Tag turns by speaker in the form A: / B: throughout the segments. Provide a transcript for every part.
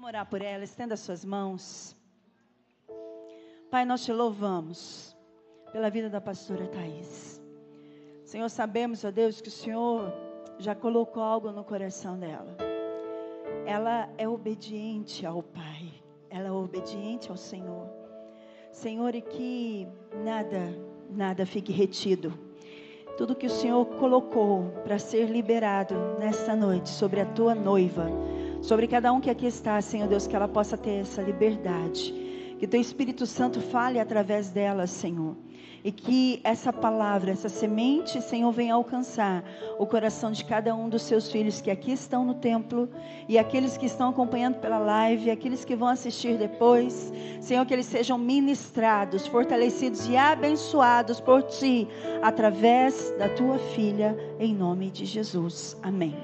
A: Vamos orar por ela, estenda suas mãos. Pai, nós te louvamos pela vida da pastora Thaís. Senhor, sabemos, ó Deus, que o Senhor já colocou algo no coração dela. Ela é obediente ao Pai, ela é obediente ao Senhor. Senhor, e que nada fique retido. Tudo que o Senhor colocou para ser liberado nesta noite sobre a tua noiva, sobre cada um que aqui está, Senhor Deus, que ela possa ter essa liberdade, que teu Espírito Santo fale através dela, Senhor, e que essa palavra, essa semente, Senhor, venha alcançar o coração de cada um dos seus filhos que aqui estão no templo, e aqueles que estão acompanhando pela live, e aqueles que vão assistir depois. Senhor, que eles sejam ministrados, fortalecidos e abençoados por Ti, através da Tua filha, em nome de Jesus. Amém.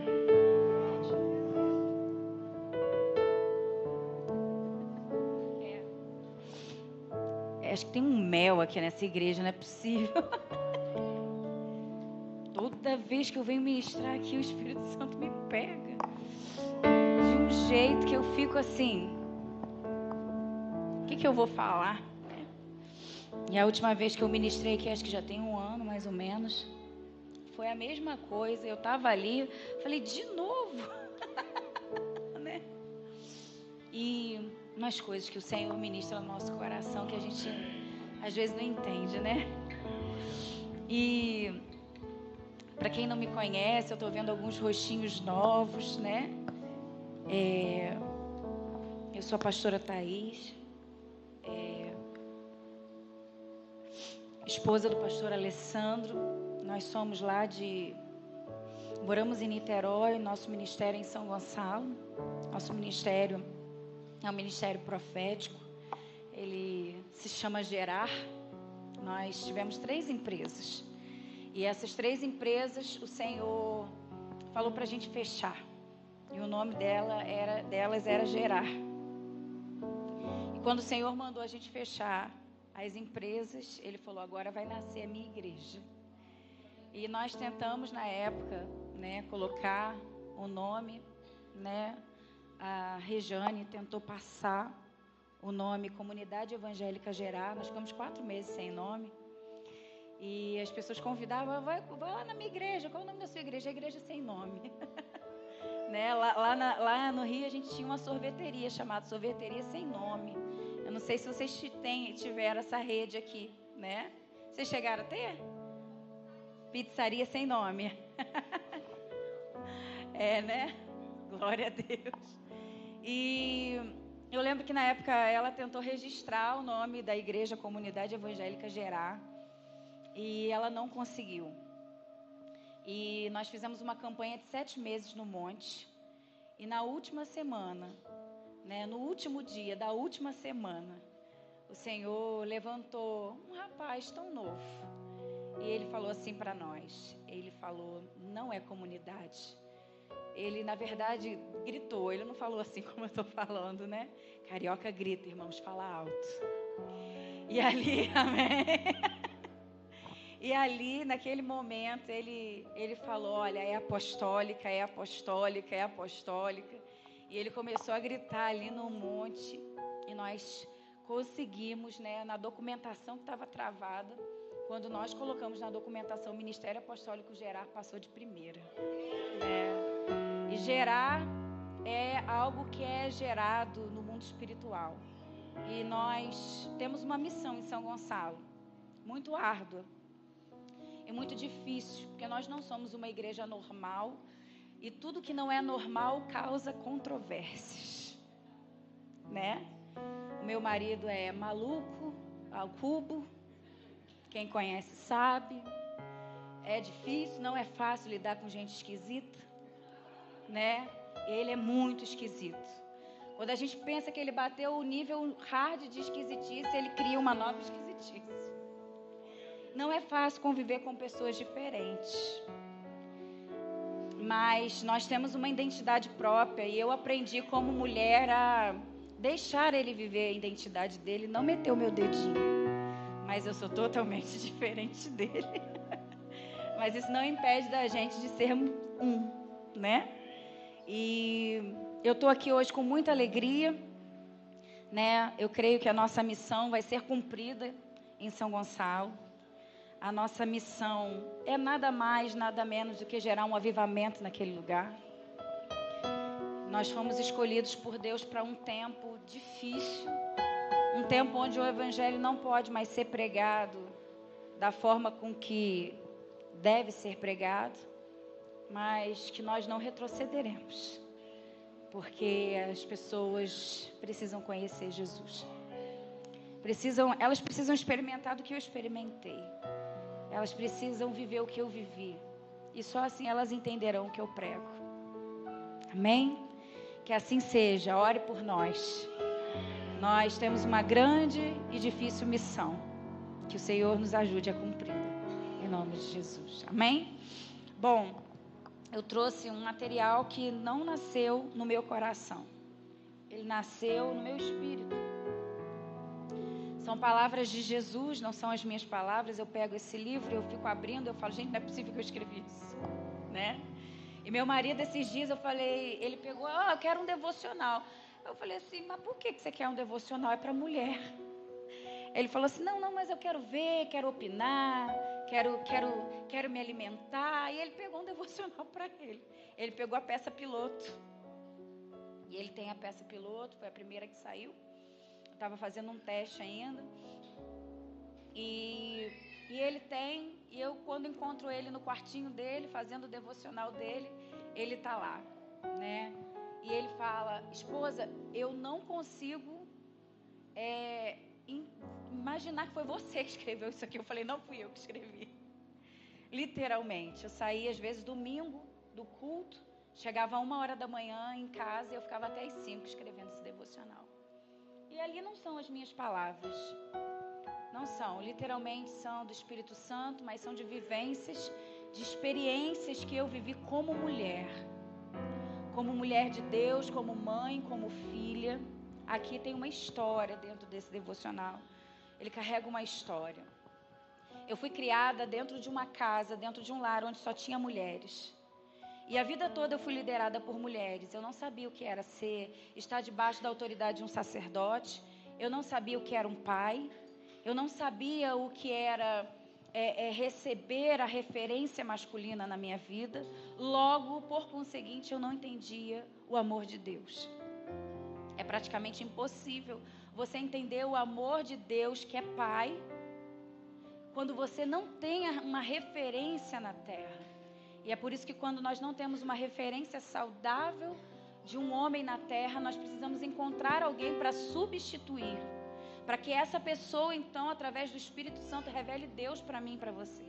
B: Acho que tem um mel aqui nessa igreja, não é possível. Toda vez que eu venho ministrar aqui, o Espírito Santo me pega de um jeito que eu fico assim, o que eu vou falar? E a última vez que eu ministrei aqui, acho que já tem 1 ano mais ou menos, foi a mesma coisa. Eu estava ali, falei, de novo, né? E umas coisas que o Senhor ministra no nosso coração que a gente às vezes não entende, né? E para quem não me conhece, eu estou vendo alguns rostinhos novos, né? Eu sou a pastora Thaís, esposa do pastor Alessandro. Nós somos lá moramos em Niterói, nosso ministério é em São Gonçalo. Nosso ministério é um ministério profético, ele se chama Gerar. Nós tivemos 3 empresas, e essas 3 empresas o Senhor falou para a gente fechar, e o nome delas era Gerar. E quando o Senhor mandou a gente fechar as empresas, Ele falou, agora vai nascer a minha igreja. E nós tentamos na época, né, colocar o nome, né? A Rejane tentou passar o nome Comunidade Evangélica Gerar. Nós ficamos 4 meses sem nome. E as pessoas convidavam, vai lá na minha igreja. Qual é o nome da sua igreja? A igreja sem nome. Né? Lá no Rio a gente tinha uma sorveteria chamada Sorveteria Sem Nome. Eu não sei se vocês tiveram essa rede aqui, né? Vocês chegaram a ter? Pizzaria Sem Nome. Né? Glória a Deus. E eu lembro que na época ela tentou registrar o nome da igreja Comunidade Evangélica Gerar, e ela não conseguiu. E nós fizemos uma campanha de 7 meses no monte, e na última semana, né, no último dia da última semana, o Senhor levantou um rapaz tão novo, e ele falou assim para nós, ele falou, não é comunidade. Ele, na verdade, gritou. Ele não falou assim como eu estou falando, né? Carioca grita, irmãos, fala alto. E ali, amém? E ali, naquele momento, ele falou, olha, é apostólica, é apostólica, é apostólica. E ele começou a gritar ali no monte. E nós conseguimos, né, na documentação que estava travada, quando nós colocamos na documentação o Ministério Apostólico Gerar, passou de primeira. E gerar é algo que é gerado no mundo espiritual. E nós temos uma missão em São Gonçalo, muito árdua e muito difícil, porque nós não somos uma igreja normal, e tudo que não é normal causa controvérsias, né? O meu marido é maluco ao cubo, quem conhece sabe, é difícil, não é fácil lidar com gente esquisita, né? Ele é muito esquisito. Quando a gente pensa que ele bateu o nível hard de esquisitice, ele cria uma nova esquisitice. Não é fácil conviver com pessoas diferentes, mas nós temos uma identidade própria, e eu aprendi como mulher a deixar ele viver a identidade dele, não meter o meu dedinho, mas eu sou totalmente diferente dele. Mas isso não impede da gente de sermos um, né? E eu estou aqui hoje com muita alegria, né? Eu creio que a nossa missão vai ser cumprida em São Gonçalo. A nossa missão é nada mais, nada menos do que gerar um avivamento naquele lugar. Nós fomos escolhidos por Deus para um tempo difícil, um tempo onde o Evangelho não pode mais ser pregado da forma com que deve ser pregado, mas que nós não retrocederemos, porque as pessoas precisam conhecer Jesus. Elas precisam experimentar do que eu experimentei. Elas precisam viver o que eu vivi. E só assim elas entenderão o que eu prego. Amém? Que assim seja. Ore por nós. Nós temos uma grande e difícil missão. Que o Senhor nos ajude a cumpri-la. Em nome de Jesus. Amém? Bom, eu trouxe um material que não nasceu no meu coração. Ele nasceu no meu espírito. São palavras de Jesus, não são as minhas palavras. Eu pego esse livro, eu fico abrindo, eu falo, gente, não é possível que eu escrevi isso, né? E meu marido, esses dias, eu falei, ele pegou, eu quero um devocional. Eu falei assim, mas por que você quer um devocional? É para mulher. Ele falou assim, não, mas eu quero ver, quero opinar, quero me alimentar. E ele pegou um devocional para ele. Ele pegou a peça piloto. E ele tem a peça piloto, foi a primeira que saiu. Estava fazendo um teste ainda, e ele tem, e eu quando encontro ele no quartinho dele, fazendo o devocional dele, ele está lá, né? E ele fala, esposa, eu não consigo imaginar que foi você que escreveu isso aqui. Eu falei, não fui eu que escrevi. Literalmente, eu saía às vezes domingo do culto, chegava 1h da manhã em casa e eu ficava até às 5 escrevendo esse devocional. E ali não são as minhas palavras, não são, literalmente são do Espírito Santo, mas são de vivências, de experiências que eu vivi como mulher de Deus, como mãe, como filha. Aqui tem uma história dentro desse devocional, ele carrega uma história. Eu fui criada dentro de uma casa, dentro de um lar onde só tinha mulheres. E a vida toda eu fui liderada por mulheres. Eu não sabia o que era estar debaixo da autoridade de um sacerdote. Eu não sabia o que era um pai. Eu não sabia o que era receber a referência masculina na minha vida. Logo, por conseguinte, eu não entendia o amor de Deus. É praticamente impossível você entender o amor de Deus, que é pai, quando você não tem uma referência na terra. E é por isso que quando nós não temos uma referência saudável de um homem na terra, nós precisamos encontrar alguém para substituir. Para que essa pessoa, então, através do Espírito Santo, revele Deus para mim e para você.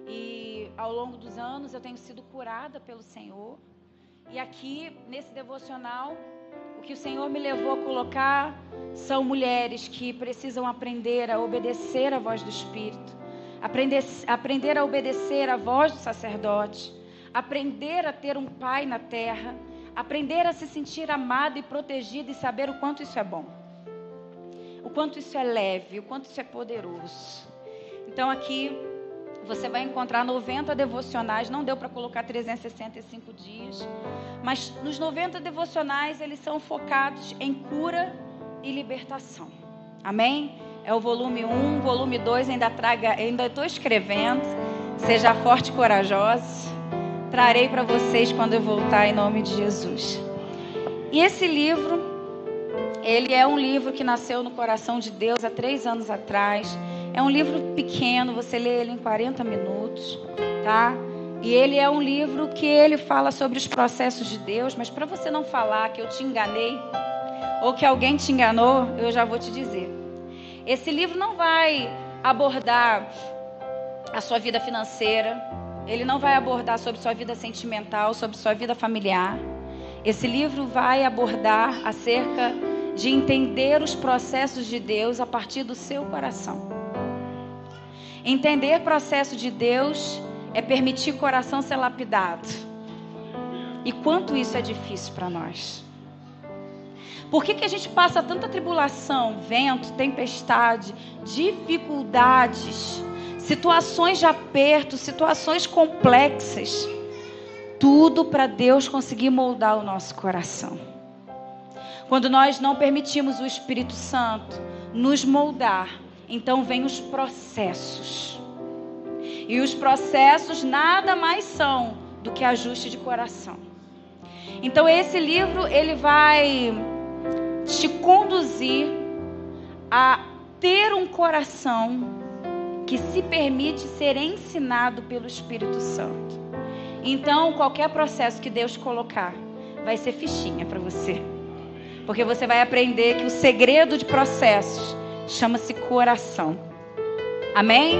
B: E ao longo dos anos eu tenho sido curada pelo Senhor. E aqui, nesse devocional, o que o Senhor me levou a colocar são mulheres que precisam aprender a obedecer à voz do Espírito. Aprender a obedecer à voz do sacerdote, aprender a ter um pai na terra, aprender a se sentir amado e protegido e saber o quanto isso é bom, o quanto isso é leve, o quanto isso é poderoso. Então aqui você vai encontrar 90 devocionais, não deu para colocar 365 dias, mas nos 90 devocionais eles são focados em cura e libertação. Amém? É o volume 1, volume 2, ainda estou escrevendo. Seja forte e corajosa. Trarei para vocês quando eu voltar, em nome de Jesus. E esse livro, ele é um livro que nasceu no coração de Deus há 3 anos atrás. É um livro pequeno, você lê ele em 40 minutos, tá? E ele é um livro que ele fala sobre os processos de Deus, mas para você não falar que eu te enganei, ou que alguém te enganou, eu já vou te dizer. Esse livro não vai abordar a sua vida financeira, ele não vai abordar sobre sua vida sentimental, sobre sua vida familiar. Esse livro vai abordar acerca de entender os processos de Deus a partir do seu coração. Entender o processo de Deus é permitir o coração ser lapidado. E quanto isso é difícil para nós. Por que a gente passa tanta tribulação, vento, tempestade, dificuldades, situações de aperto, situações complexas? tudo para Deus conseguir moldar o nosso coração. Quando nós não permitimos o Espírito Santo nos moldar, então vem os processos. E os processos nada mais são do que ajuste de coração. Então esse livro, ele vai te conduzir a ter um coração que se permite ser ensinado pelo Espírito Santo. Então, qualquer processo que Deus colocar, vai ser fichinha para você. Porque você vai aprender que o segredo de processos chama-se coração. Amém?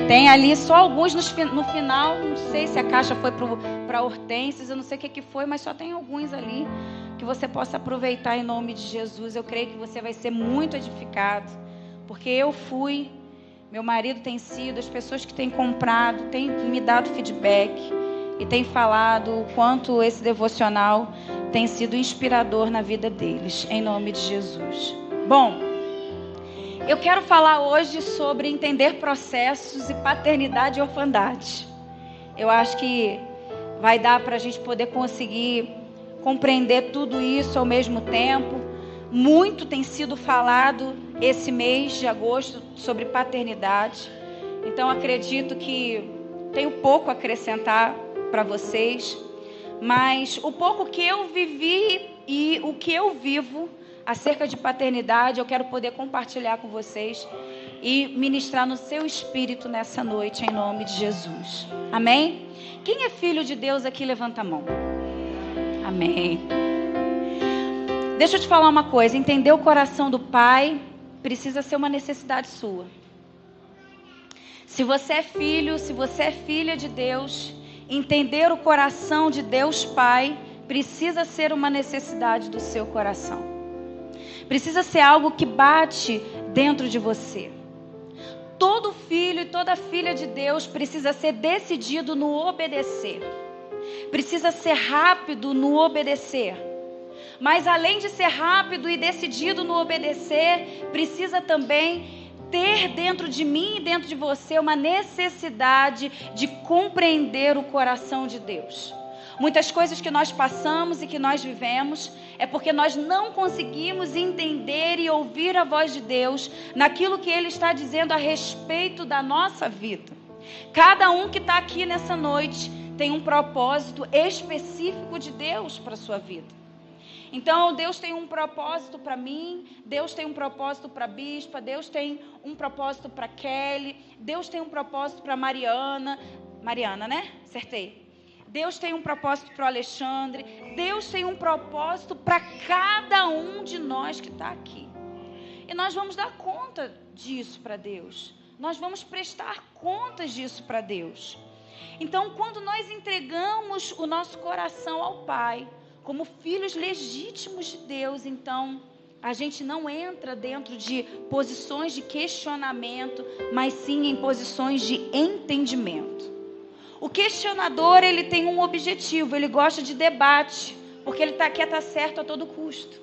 B: Tem ali só alguns no final, não sei se a caixa foi para Hortências, eu não sei o que foi, mas só tem alguns ali que você possa aproveitar em nome de Jesus. Eu creio que você vai ser muito edificado, porque eu fui, meu marido tem sido, as pessoas que têm comprado, têm me dado feedback e têm falado o quanto esse devocional tem sido inspirador na vida deles, em nome de Jesus. Bom, eu quero falar hoje sobre entender processos e paternidade e orfandade. Eu acho que vai dar para a gente poder conseguir compreender tudo isso ao mesmo tempo. Muito tem sido falado esse mês de agosto sobre paternidade. Então acredito que tenho pouco a acrescentar para vocês. Mas o pouco que eu vivi e o que eu vivo acerca de paternidade, eu quero poder compartilhar com vocês e ministrar no seu espírito nessa noite, em nome de Jesus. Amém? Quem é filho de Deus aqui, levanta a mão. Amém. Deixa eu te falar uma coisa, entender o coração do Pai precisa ser uma necessidade sua. Se você é filho, se você é filha de Deus, entender o coração de Deus Pai precisa ser uma necessidade do seu coração. Precisa ser algo que bate dentro de você. Todo filho e toda filha de Deus precisa ser decidido no obedecer. Precisa ser rápido no obedecer. Mas além de ser rápido e decidido no obedecer, precisa também ter dentro de mim e dentro de você uma necessidade de compreender o coração de Deus. Muitas coisas que nós passamos e que nós vivemos é porque nós não conseguimos entender e ouvir a voz de Deus naquilo que Ele está dizendo a respeito da nossa vida. Cada um que está aqui nessa noite tem um propósito específico de Deus para a sua vida. Então, Deus tem um propósito para mim, Deus tem um propósito para a bispa, Deus tem um propósito para Kelly, Deus tem um propósito para Mariana, né? Acertei. Deus tem um propósito para o Alexandre, Deus tem um propósito para cada um de nós que está aqui. E nós vamos dar conta disso para Deus, nós vamos prestar contas disso para Deus. Então, quando nós entregamos o nosso coração ao Pai, como filhos legítimos de Deus, então a gente não entra dentro de posições de questionamento, mas sim em posições de entendimento. O questionador, ele tem um objetivo, ele gosta de debate, porque ele quer estar certo a todo custo.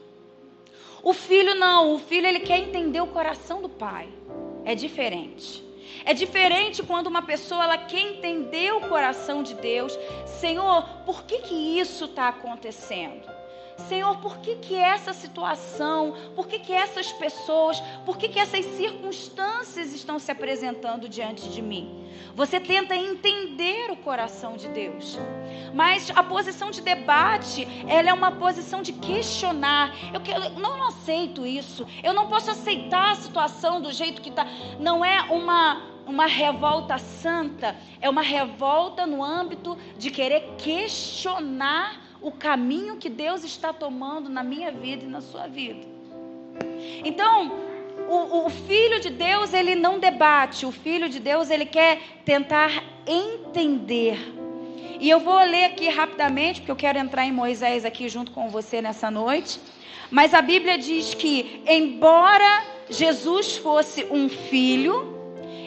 B: O filho não, o filho ele quer entender o coração do pai. É diferente. É diferente quando uma pessoa ela quer entender o coração de Deus. Senhor, por que isso está acontecendo? Senhor, por que essa situação, por que essas pessoas, por que essas circunstâncias estão se apresentando diante de mim? Você tenta entender o coração de Deus. Mas a posição de debate, ela é uma posição de questionar. Eu não aceito isso. Eu não posso aceitar a situação do jeito que está. Não é uma revolta santa, é uma revolta no âmbito de querer questionar o caminho que Deus está tomando na minha vida e na sua vida. Então, o Filho de Deus, ele não debate. O Filho de Deus, ele quer tentar entender. E eu vou ler aqui rapidamente, porque eu quero entrar em Moisés aqui junto com você nessa noite. Mas a Bíblia diz que, embora Jesus fosse um filho,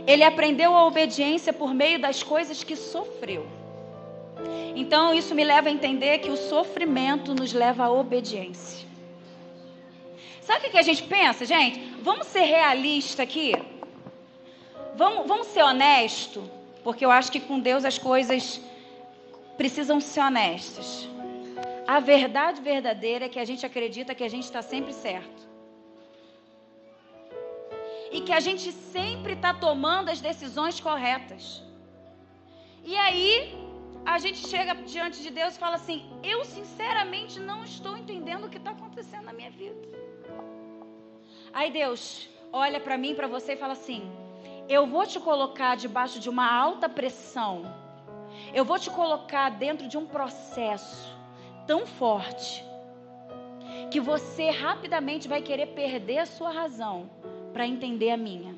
B: ele aprendeu a obediência por meio das coisas que sofreu. Então, isso me leva a entender que o sofrimento nos leva à obediência. Sabe o que a gente pensa, gente? Vamos ser realistas aqui? Vamos ser honestos? Porque eu acho que com Deus as coisas precisam ser honestas. A verdade verdadeira é que a gente acredita que a gente está sempre certo. E que a gente sempre está tomando as decisões corretas. E aí, a gente chega diante de Deus e fala assim: eu sinceramente não estou entendendo o que está acontecendo na minha vida. Aí Deus olha para mim, para você e fala assim: eu vou te colocar debaixo de uma alta pressão. Eu vou te colocar dentro de um processo tão forte que você rapidamente vai querer perder a sua razão para entender a minha.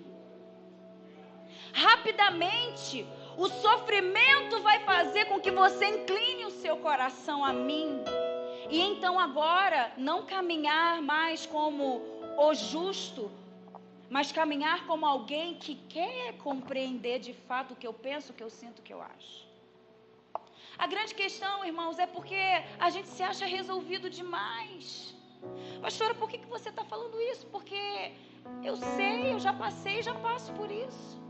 B: Rapidamente, o sofrimento vai fazer com que você incline o seu coração a mim. E então agora, não caminhar mais como o justo, mas caminhar como alguém que quer compreender de fato o que eu penso, o que eu sinto, o que eu acho. A grande questão, irmãos, é porque a gente se acha resolvido demais. Pastora, por que você está falando isso? Porque eu sei, eu já passei, já passo por isso.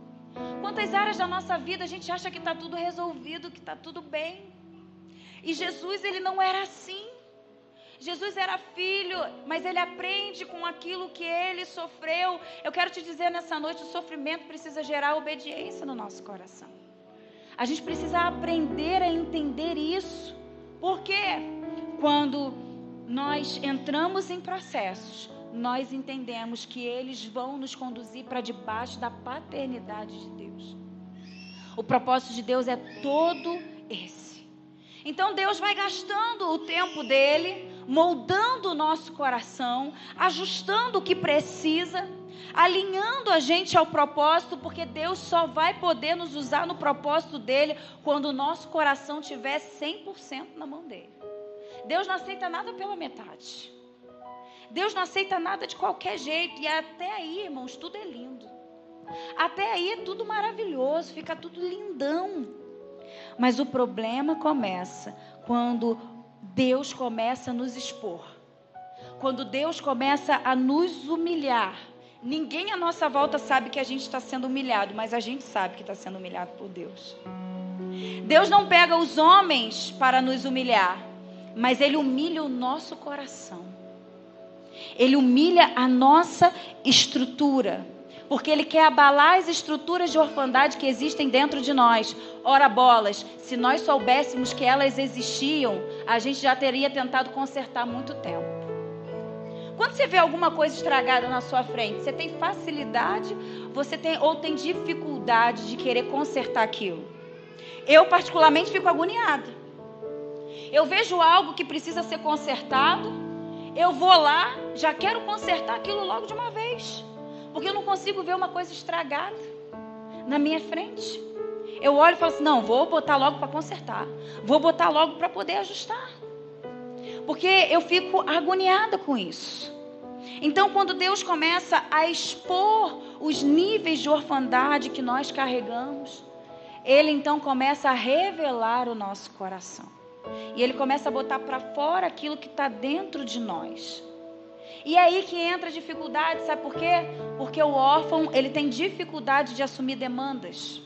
B: Quantas áreas da nossa vida a gente acha que está tudo resolvido, que está tudo bem. E Jesus, ele não era assim. Jesus era filho, mas ele aprende com aquilo que ele sofreu. Eu quero te dizer nessa noite, o sofrimento precisa gerar obediência no nosso coração. A gente precisa aprender a entender isso. Porque quando nós entramos em processos, nós entendemos que eles vão nos conduzir para debaixo da paternidade de Deus. O propósito de Deus é todo esse. Então Deus vai gastando o tempo dele, moldando o nosso coração, ajustando o que precisa, alinhando a gente ao propósito, porque Deus só vai poder nos usar no propósito dele quando o nosso coração estiver 100% na mão dele. Deus não aceita nada pela metade. Deus não aceita nada de qualquer jeito. E até aí, irmãos, tudo é lindo. Até aí é tudo maravilhoso, fica tudo lindão. Mas o problema começa quando Deus começa a nos expor. Quando Deus começa a nos humilhar. Ninguém à nossa volta sabe que a gente está sendo humilhado, mas a gente sabe que está sendo humilhado por Deus. Deus não pega os homens para nos humilhar, mas Ele humilha o nosso coração. Ele humilha a nossa estrutura, porque Ele quer abalar as estruturas de orfandade que existem dentro de nós. Ora bolas, se nós soubéssemos que elas existiam, a gente já teria tentado consertar há muito tempo. Quando você vê alguma coisa estragada na sua frente, você tem facilidade, ou tem dificuldade de querer consertar aquilo? Eu particularmente fico agoniada. Eu vejo algo que precisa ser consertado, eu vou lá, já quero consertar aquilo logo de uma vez, porque eu não consigo ver uma coisa estragada na minha frente. Eu olho e falo assim, não, vou botar logo para consertar, vou botar logo para poder ajustar, porque eu fico agoniada com isso. Então, quando Deus começa a expor os níveis de orfandade que nós carregamos, Ele então começa a revelar o nosso coração. E Ele começa a botar para fora aquilo que está dentro de nós. E é aí que entra a dificuldade, sabe por quê? Porque o órfão, ele tem dificuldade de assumir demandas.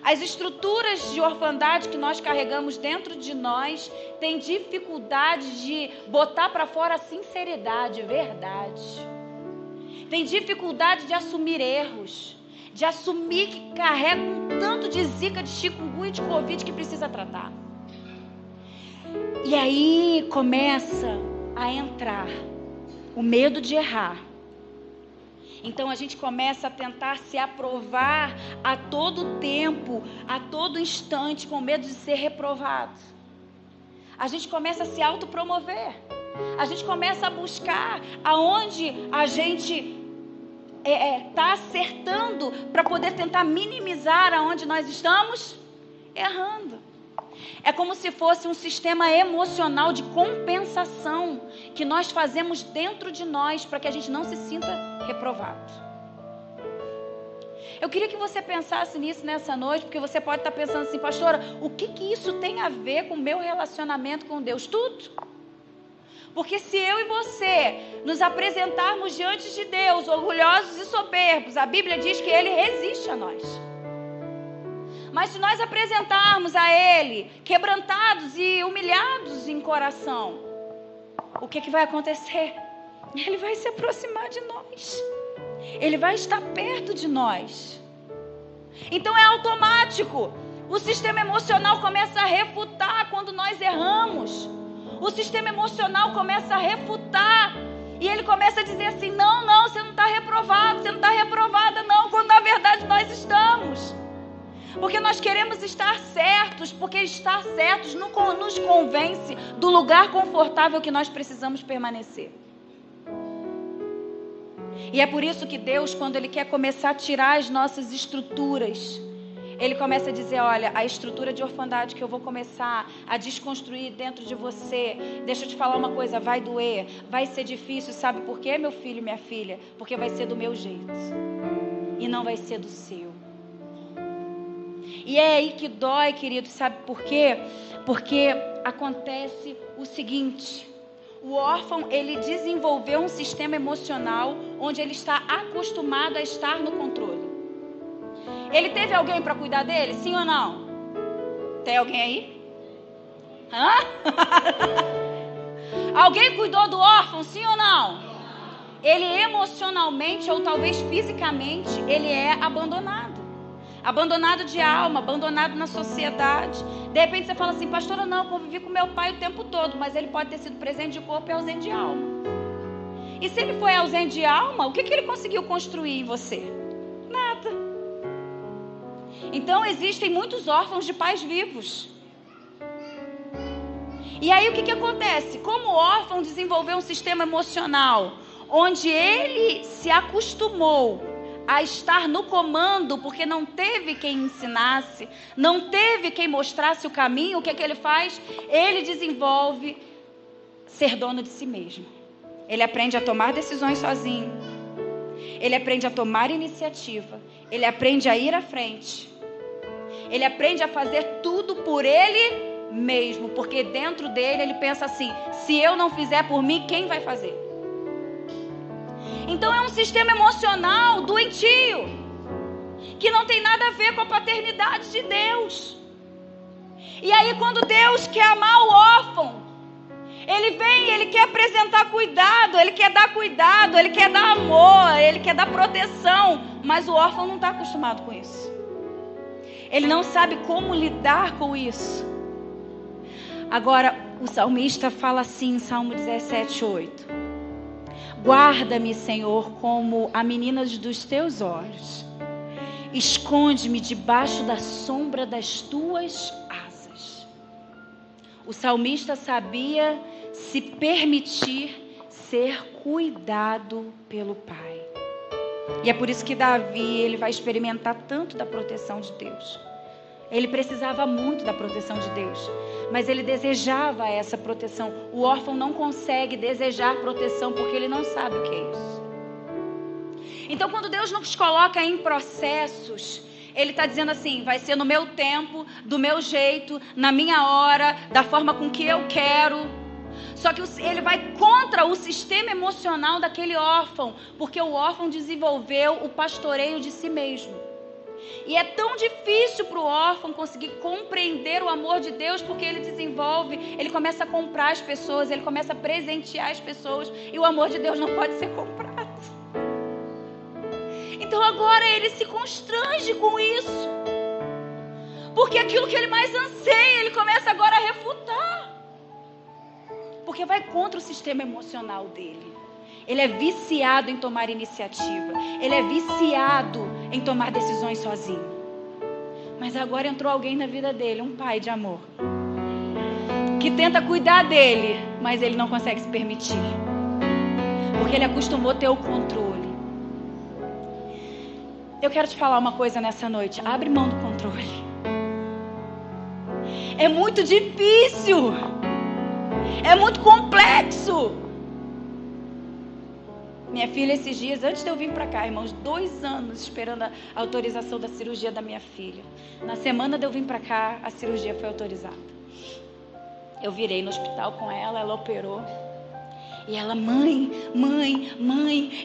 B: As estruturas de orfandade que nós carregamos dentro de nós têm dificuldade de botar para fora a sinceridade, verdade. Tem dificuldade de assumir erros, de assumir que carrega um tanto de zika, de chikungunya e de covid que precisa tratar. E aí começa a entrar o medo de errar. Então a gente começa a tentar se aprovar a todo tempo, a todo instante, com medo de ser reprovado. A gente começa a se autopromover. A gente começa a buscar aonde a gente está acertando para poder tentar minimizar aonde nós estamos errando. É como se fosse um sistema emocional de compensação que nós fazemos dentro de nós para que a gente não se sinta reprovado. Eu queria que você pensasse nisso nessa noite, porque você pode estar pensando assim, pastora, o que isso tem a ver com o meu relacionamento com Deus? Tudo. Porque se eu e você nos apresentarmos diante de Deus, orgulhosos e soberbos, a Bíblia diz que Ele resiste a nós. Mas se nós apresentarmos a Ele, quebrantados e humilhados em coração, o que vai acontecer? Ele vai se aproximar de nós. Ele vai estar perto de nós. Então é automático. O sistema emocional começa a refutar quando nós erramos. O sistema emocional começa a refutar. E ele começa a dizer assim, não, você não está reprovado, você não está reprovada não, quando na verdade nós estamos. Porque nós queremos estar certos, porque estar certos nos convence do lugar confortável que nós precisamos permanecer. E é por isso que Deus, quando Ele quer começar a tirar as nossas estruturas, Ele começa a dizer, olha, a estrutura de orfandade que eu vou começar a desconstruir dentro de você, deixa eu te falar uma coisa, vai doer, vai ser difícil, sabe por quê, meu filho e minha filha? Porque vai ser do meu jeito e não vai ser do seu. E é aí que dói, querido, sabe por quê? Porque acontece o seguinte, o órfão, ele desenvolveu um sistema emocional onde ele está acostumado a estar no controle. Ele teve alguém para cuidar dele? Sim ou não? Tem alguém aí? Hã? Alguém cuidou do órfão? Sim ou não? Ele emocionalmente ou talvez fisicamente, ele é abandonado. Abandonado de alma, abandonado na sociedade. De repente você fala assim, pastora, não, eu convivi com meu pai o tempo todo, mas ele pode ter sido presente de corpo e ausente de alma. E se ele foi ausente de alma, o que ele conseguiu construir em você? Nada. Então existem muitos órfãos de pais vivos. E aí o que acontece? Como o órfão desenvolveu um sistema emocional, onde ele se acostumou a estar no comando, porque não teve quem ensinasse, não teve quem mostrasse o caminho, o que ele faz? Ele desenvolve ser dono de si mesmo. Ele aprende a tomar decisões sozinho. Ele aprende a tomar iniciativa. Ele aprende a ir à frente. Ele aprende a fazer tudo por ele mesmo, porque dentro dele ele pensa assim, se eu não fizer por mim, quem vai fazer? Então é um sistema emocional doentio, que não tem nada a ver com a paternidade de Deus. E aí quando Deus quer amar o órfão, Ele vem, Ele quer apresentar cuidado, Ele quer dar amor, Ele quer dar proteção, mas o órfão não está acostumado com isso. Ele não sabe como lidar com isso. Agora o salmista fala assim em Salmo 17:8. Guarda-me, Senhor, como a menina dos teus olhos. Esconde-me debaixo da sombra das tuas asas. O salmista sabia se permitir ser cuidado pelo Pai. E é por isso que Davi, ele vai experimentar tanto da proteção de Deus. Ele precisava muito da proteção de Deus, mas ele desejava essa proteção. O órfão não consegue desejar proteção porque ele não sabe o que é isso. Então, quando Deus nos coloca em processos, Ele está dizendo assim, vai ser no meu tempo, do meu jeito, na minha hora, da forma com que eu quero. Só que ele vai contra o sistema emocional daquele órfão, porque o órfão desenvolveu o pastoreio de si mesmo. E é tão difícil para o órfão conseguir compreender o amor de Deus, porque ele começa a comprar as pessoas, ele começa a presentear as pessoas, e o amor de Deus não pode ser comprado. Então agora ele se constrange com isso, porque aquilo que ele mais anseia, ele começa agora a refutar, porque vai contra o sistema emocional dele. Ele é viciado em tomar iniciativa. Ele é viciado em tomar decisões sozinho. Mas agora entrou alguém na vida dele, um pai de amor, que tenta cuidar dele, mas ele não consegue se permitir, porque ele acostumou a ter o controle. Eu quero te falar uma coisa nessa noite. Abre mão do controle. É muito difícil. É muito complexo. Minha filha, esses dias, antes de eu vir para cá, irmãos, 2 anos esperando a autorização da cirurgia da minha filha. Na semana de eu vir para cá, a cirurgia foi autorizada. Eu virei no hospital com ela, ela operou. E ela, mãe,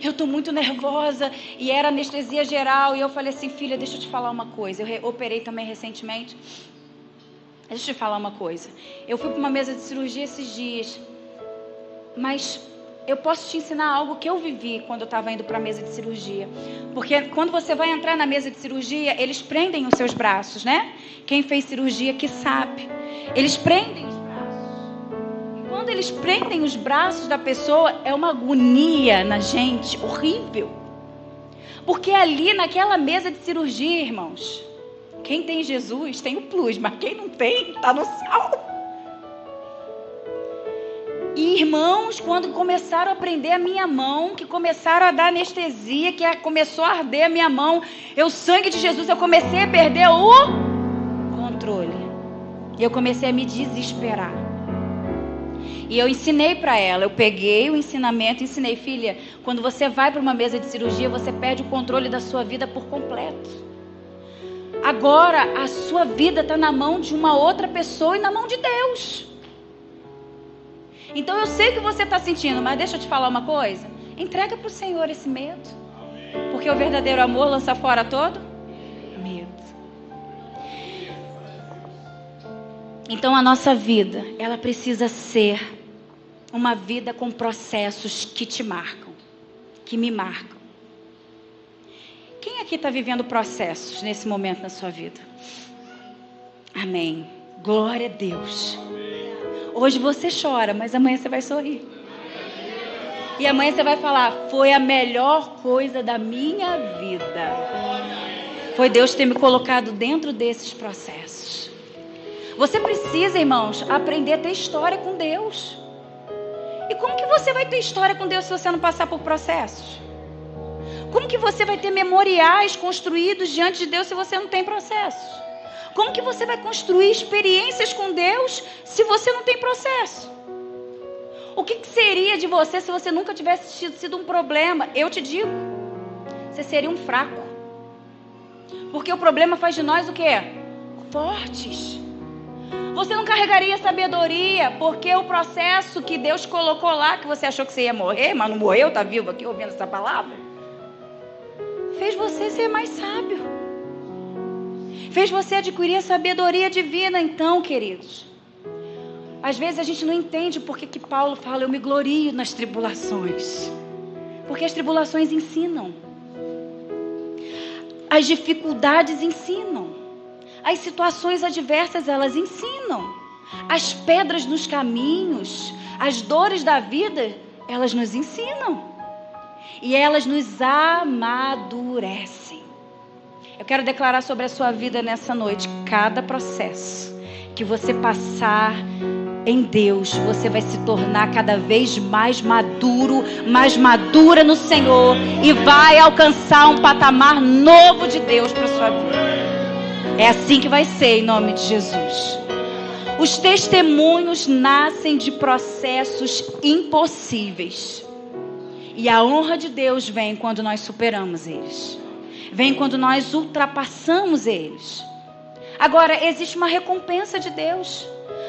B: eu tô muito nervosa. E era anestesia geral. E eu falei assim, filha, deixa eu te falar uma coisa. Eu operei também recentemente. Deixa eu te falar uma coisa. Eu fui para uma mesa de cirurgia esses dias. Mas eu posso te ensinar algo que eu vivi quando eu estava indo para a mesa de cirurgia. Porque quando você vai entrar na mesa de cirurgia, eles prendem os seus braços, né? Quem fez cirurgia que sabe. Eles prendem os braços. E quando eles prendem os braços da pessoa, é uma agonia na gente, horrível. Porque ali naquela mesa de cirurgia, irmãos, quem tem Jesus tem o plus, mas quem não tem, está no céu. E irmãos, quando começaram a prender a minha mão, que começaram a dar anestesia, que começou a arder a minha mão, o sangue de Jesus, eu comecei a perder o controle. E eu comecei a me desesperar. E eu ensinei para ela, eu peguei o ensinamento e ensinei, filha, quando você vai para uma mesa de cirurgia, você perde o controle da sua vida por completo. Agora, a sua vida está na mão de uma outra pessoa e na mão de Deus. Então eu sei o que você está sentindo, mas deixa eu te falar uma coisa. Entrega para o Senhor esse medo. Porque o verdadeiro amor lança fora todo medo. Então a nossa vida, ela precisa ser uma vida com processos que te marcam, que me marcam. Quem aqui está vivendo processos nesse momento na sua vida? Amém. Glória a Deus. Hoje você chora, mas amanhã você vai sorrir. E amanhã você vai falar, foi a melhor coisa da minha vida. Foi Deus ter me colocado dentro desses processos. Você precisa, irmãos, aprender a ter história com Deus. E como que você vai ter história com Deus se você não passar por processos? Como que você vai ter memoriais construídos diante de Deus se você não tem processos? Como que você vai construir experiências com Deus se você não tem processo? O que seria de você se você nunca tivesse sido um problema? Eu te digo, você seria um fraco. Porque o problema faz de nós o quê? Fortes. Você não carregaria sabedoria, porque o processo que Deus colocou lá, que você achou que você ia morrer, mas não morreu, está vivo aqui ouvindo essa palavra, fez você ser mais sábio. Fez você adquirir a sabedoria divina. Então, queridos, às vezes a gente não entende porque que Paulo fala, eu me glorio nas tribulações. Porque as tribulações ensinam. As dificuldades ensinam. As situações adversas, elas ensinam. As pedras nos caminhos, as dores da vida, elas nos ensinam. E elas nos amadurecem. Eu quero declarar sobre a sua vida nessa noite, cada processo que você passar em Deus, você vai se tornar cada vez mais maduro, mais madura no Senhor e vai alcançar um patamar novo de Deus para a sua vida. É assim que vai ser, em nome de Jesus. Os testemunhos nascem de processos impossíveis. E a honra de Deus vem quando nós superamos eles. Vem quando nós ultrapassamos eles. Agora, existe uma recompensa de Deus.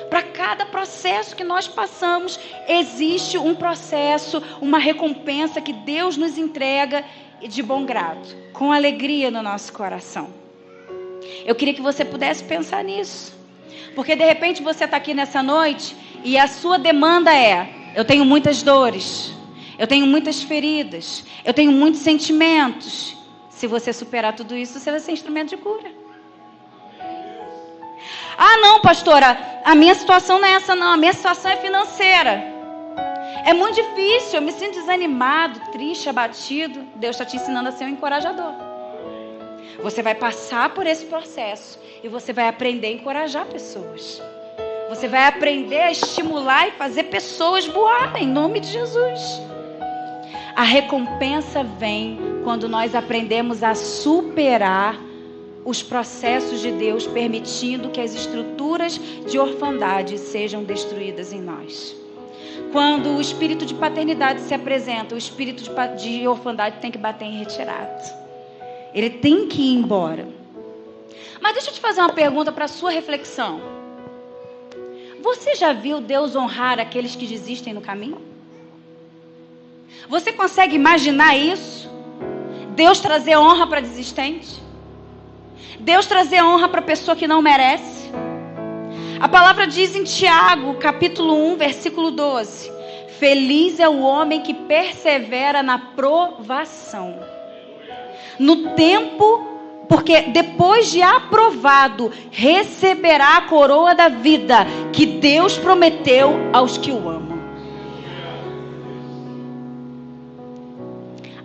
B: Para cada processo que nós passamos, existe um processo, uma recompensa que Deus nos entrega de bom grado, com alegria no nosso coração. Eu queria que você pudesse pensar nisso. Porque de repente você está aqui nessa noite e a sua demanda é, eu tenho muitas dores, eu tenho muitas feridas, eu tenho muitos sentimentos. Se você superar tudo isso, você vai ser instrumento de cura. Ah, não, pastora, a minha situação não é essa não, a minha situação é financeira. É muito difícil, eu me sinto desanimado, triste, abatido. Deus está te ensinando a ser um encorajador. Você vai passar por esse processo e você vai aprender a encorajar pessoas. Você vai aprender a estimular e fazer pessoas voarem, em nome de Jesus. A recompensa vem quando nós aprendemos a superar os processos de Deus, permitindo que as estruturas de orfandade sejam destruídas em nós. Quando o espírito de paternidade se apresenta, o espírito de orfandade tem que bater em retirada. Ele tem que ir embora. Mas deixa eu te fazer uma pergunta para a sua reflexão. Você já viu Deus honrar aqueles que desistem no caminho? Você consegue imaginar isso? Deus trazer honra para desistente? Deus trazer honra para pessoa que não merece? A palavra diz em Tiago, capítulo 1, versículo 12: feliz é o homem que persevera na provação. No tempo, porque depois de aprovado, receberá a coroa da vida que Deus prometeu aos que o amam.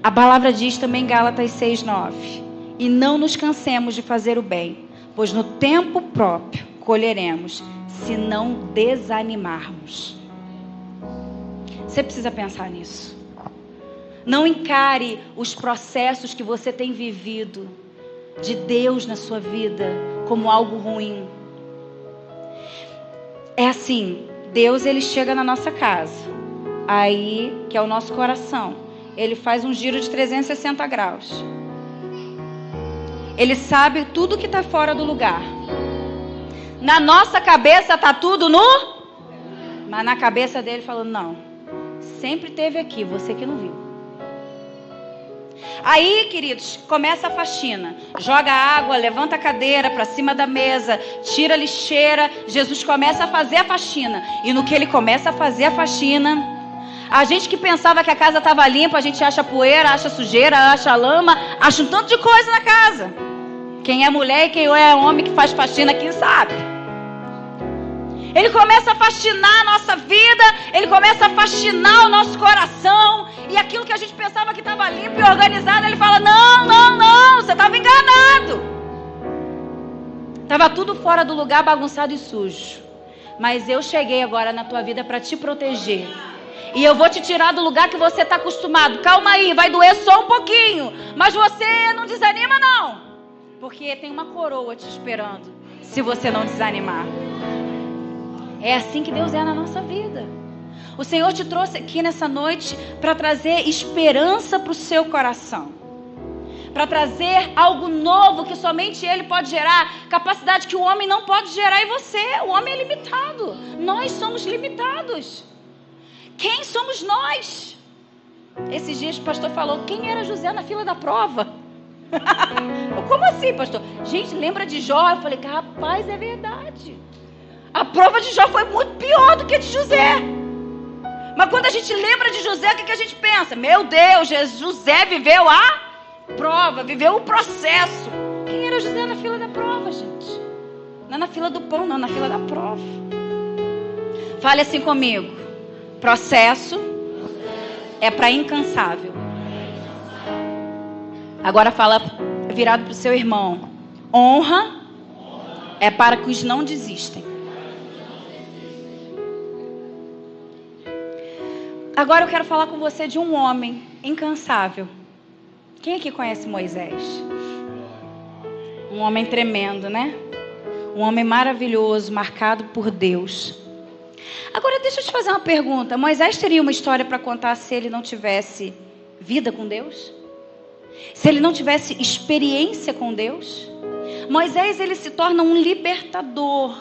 B: A palavra diz também em Gálatas 6:9: e não nos cansemos de fazer o bem, pois no tempo próprio colheremos, se não desanimarmos. Você precisa pensar nisso. Não encare os processos que você tem vivido de Deus na sua vida como algo ruim. É assim, Deus ele chega na nossa casa, aí que é o nosso coração, ele faz um giro de 360 graus. Ele sabe tudo que está fora do lugar. Na nossa cabeça está tudo no, mas na cabeça dele falando, não, sempre teve aqui, você que não viu. Aí, queridos, começa a faxina. Joga água, levanta a cadeira para cima da mesa, tira a lixeira. Jesus começa a fazer a faxina. E no que ele começa a fazer a faxina, a gente que pensava que a casa estava limpa, a gente acha poeira, acha sujeira, acha lama, acha um tanto de coisa na casa. Quem é mulher e quem é homem que faz faxina aqui sabe. Ele começa a faxinar a nossa vida, ele começa a faxinar o nosso coração. E aquilo que a gente pensava que estava limpo e organizado, ele fala, não, você estava enganado. Estava tudo fora do lugar, bagunçado e sujo. Mas eu cheguei agora na tua vida para te proteger. E eu vou te tirar do lugar que você está acostumado. Calma aí, vai doer só um pouquinho. Mas você não desanima não. Porque tem uma coroa te esperando, se você não desanimar. É assim que Deus é na nossa vida. O Senhor te trouxe aqui nessa noite para trazer esperança para o seu coração. Para trazer algo novo que somente Ele pode gerar. Capacidade que o homem não pode gerar em você. O homem é limitado. Nós somos limitados. Quem somos nós? Esses dias o pastor falou, quem era José na fila da prova? Como assim, pastor? Gente, lembra de Jó? Eu falei, rapaz, é verdade. A prova de Jó foi muito pior do que a de José. Mas quando a gente lembra de José, o que a gente pensa? Meu Deus, José viveu a prova, viveu o processo. Quem era José na fila da prova, gente? Não na fila do pão, não, na fila da prova. Fale assim comigo. Processo é para incansável. Agora fala virado para o seu irmão. Honra é para que os não desistem. Agora eu quero falar com você de um homem incansável. Quem aqui conhece Moisés? Um homem tremendo, né? Um homem maravilhoso, marcado por Deus. Agora deixa eu te fazer uma pergunta. Moisés teria uma história para contar se ele não tivesse vida com Deus? Se ele não tivesse experiência com Deus? Moisés, ele se torna um libertador.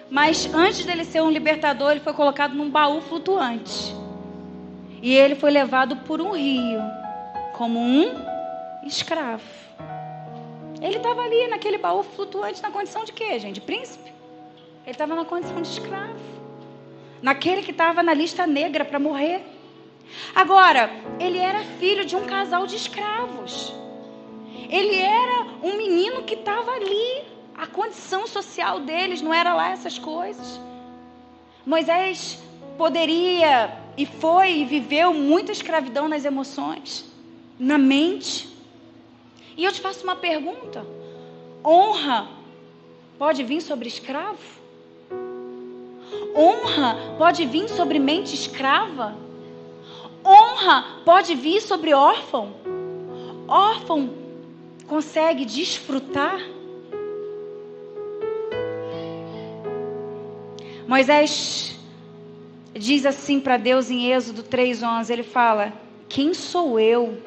B: Mas antes dele ser um libertador, ele foi colocado num baú flutuante. E ele foi levado por um rio, como um escravo. Ele estava ali naquele baú flutuante na condição de quê, gente? De príncipe? Ele estava na condição de escravo. Naquele que estava na lista negra para morrer. Agora, ele era filho de um casal de escravos. Ele era um menino que estava ali. A condição social deles não era lá essas coisas. Moisés poderia e foi e viveu muita escravidão nas emoções, na mente. E eu te faço uma pergunta. Honra pode vir sobre escravo? Honra pode vir sobre mente escrava? Honra pode vir sobre órfão? Órfão consegue desfrutar? Moisés diz assim para Deus em Êxodo 3:11, ele fala, quem sou eu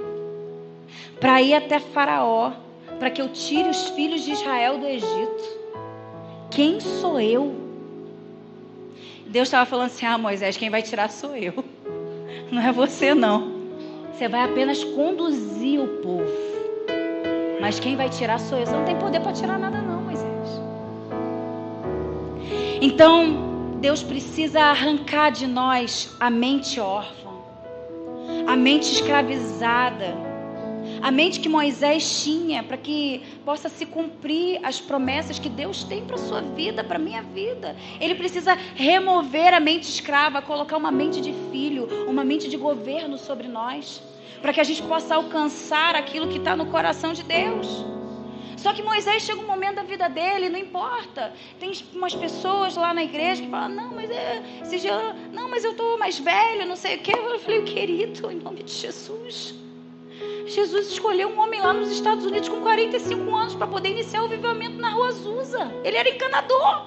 B: para ir até Faraó, para que eu tire os filhos de Israel do Egito? Quem sou eu? Deus estava falando assim, Moisés, quem vai tirar sou eu. Não é você, não. Você vai apenas conduzir o povo. Mas quem vai tirar sou eu. Você não tem poder para tirar nada, não, Moisés. Então, Deus precisa arrancar de nós a mente órfã, a mente escravizada, a mente que Moisés tinha, para que possa se cumprir as promessas que Deus tem para a sua vida, para a minha vida. Ele precisa remover a mente escrava, colocar uma mente de filho, uma mente de governo sobre nós, para que a gente possa alcançar aquilo que está no coração de Deus. Só que Moisés chega um momento da vida dele, não importa. Tem umas pessoas lá na igreja que falam, não, mas eu estou mais velho, não sei o quê. Eu falei, querido, em nome de Jesus. Jesus escolheu um homem lá nos Estados Unidos com 45 anos para poder iniciar o avivamento na Rua Azusa. Ele era encanador.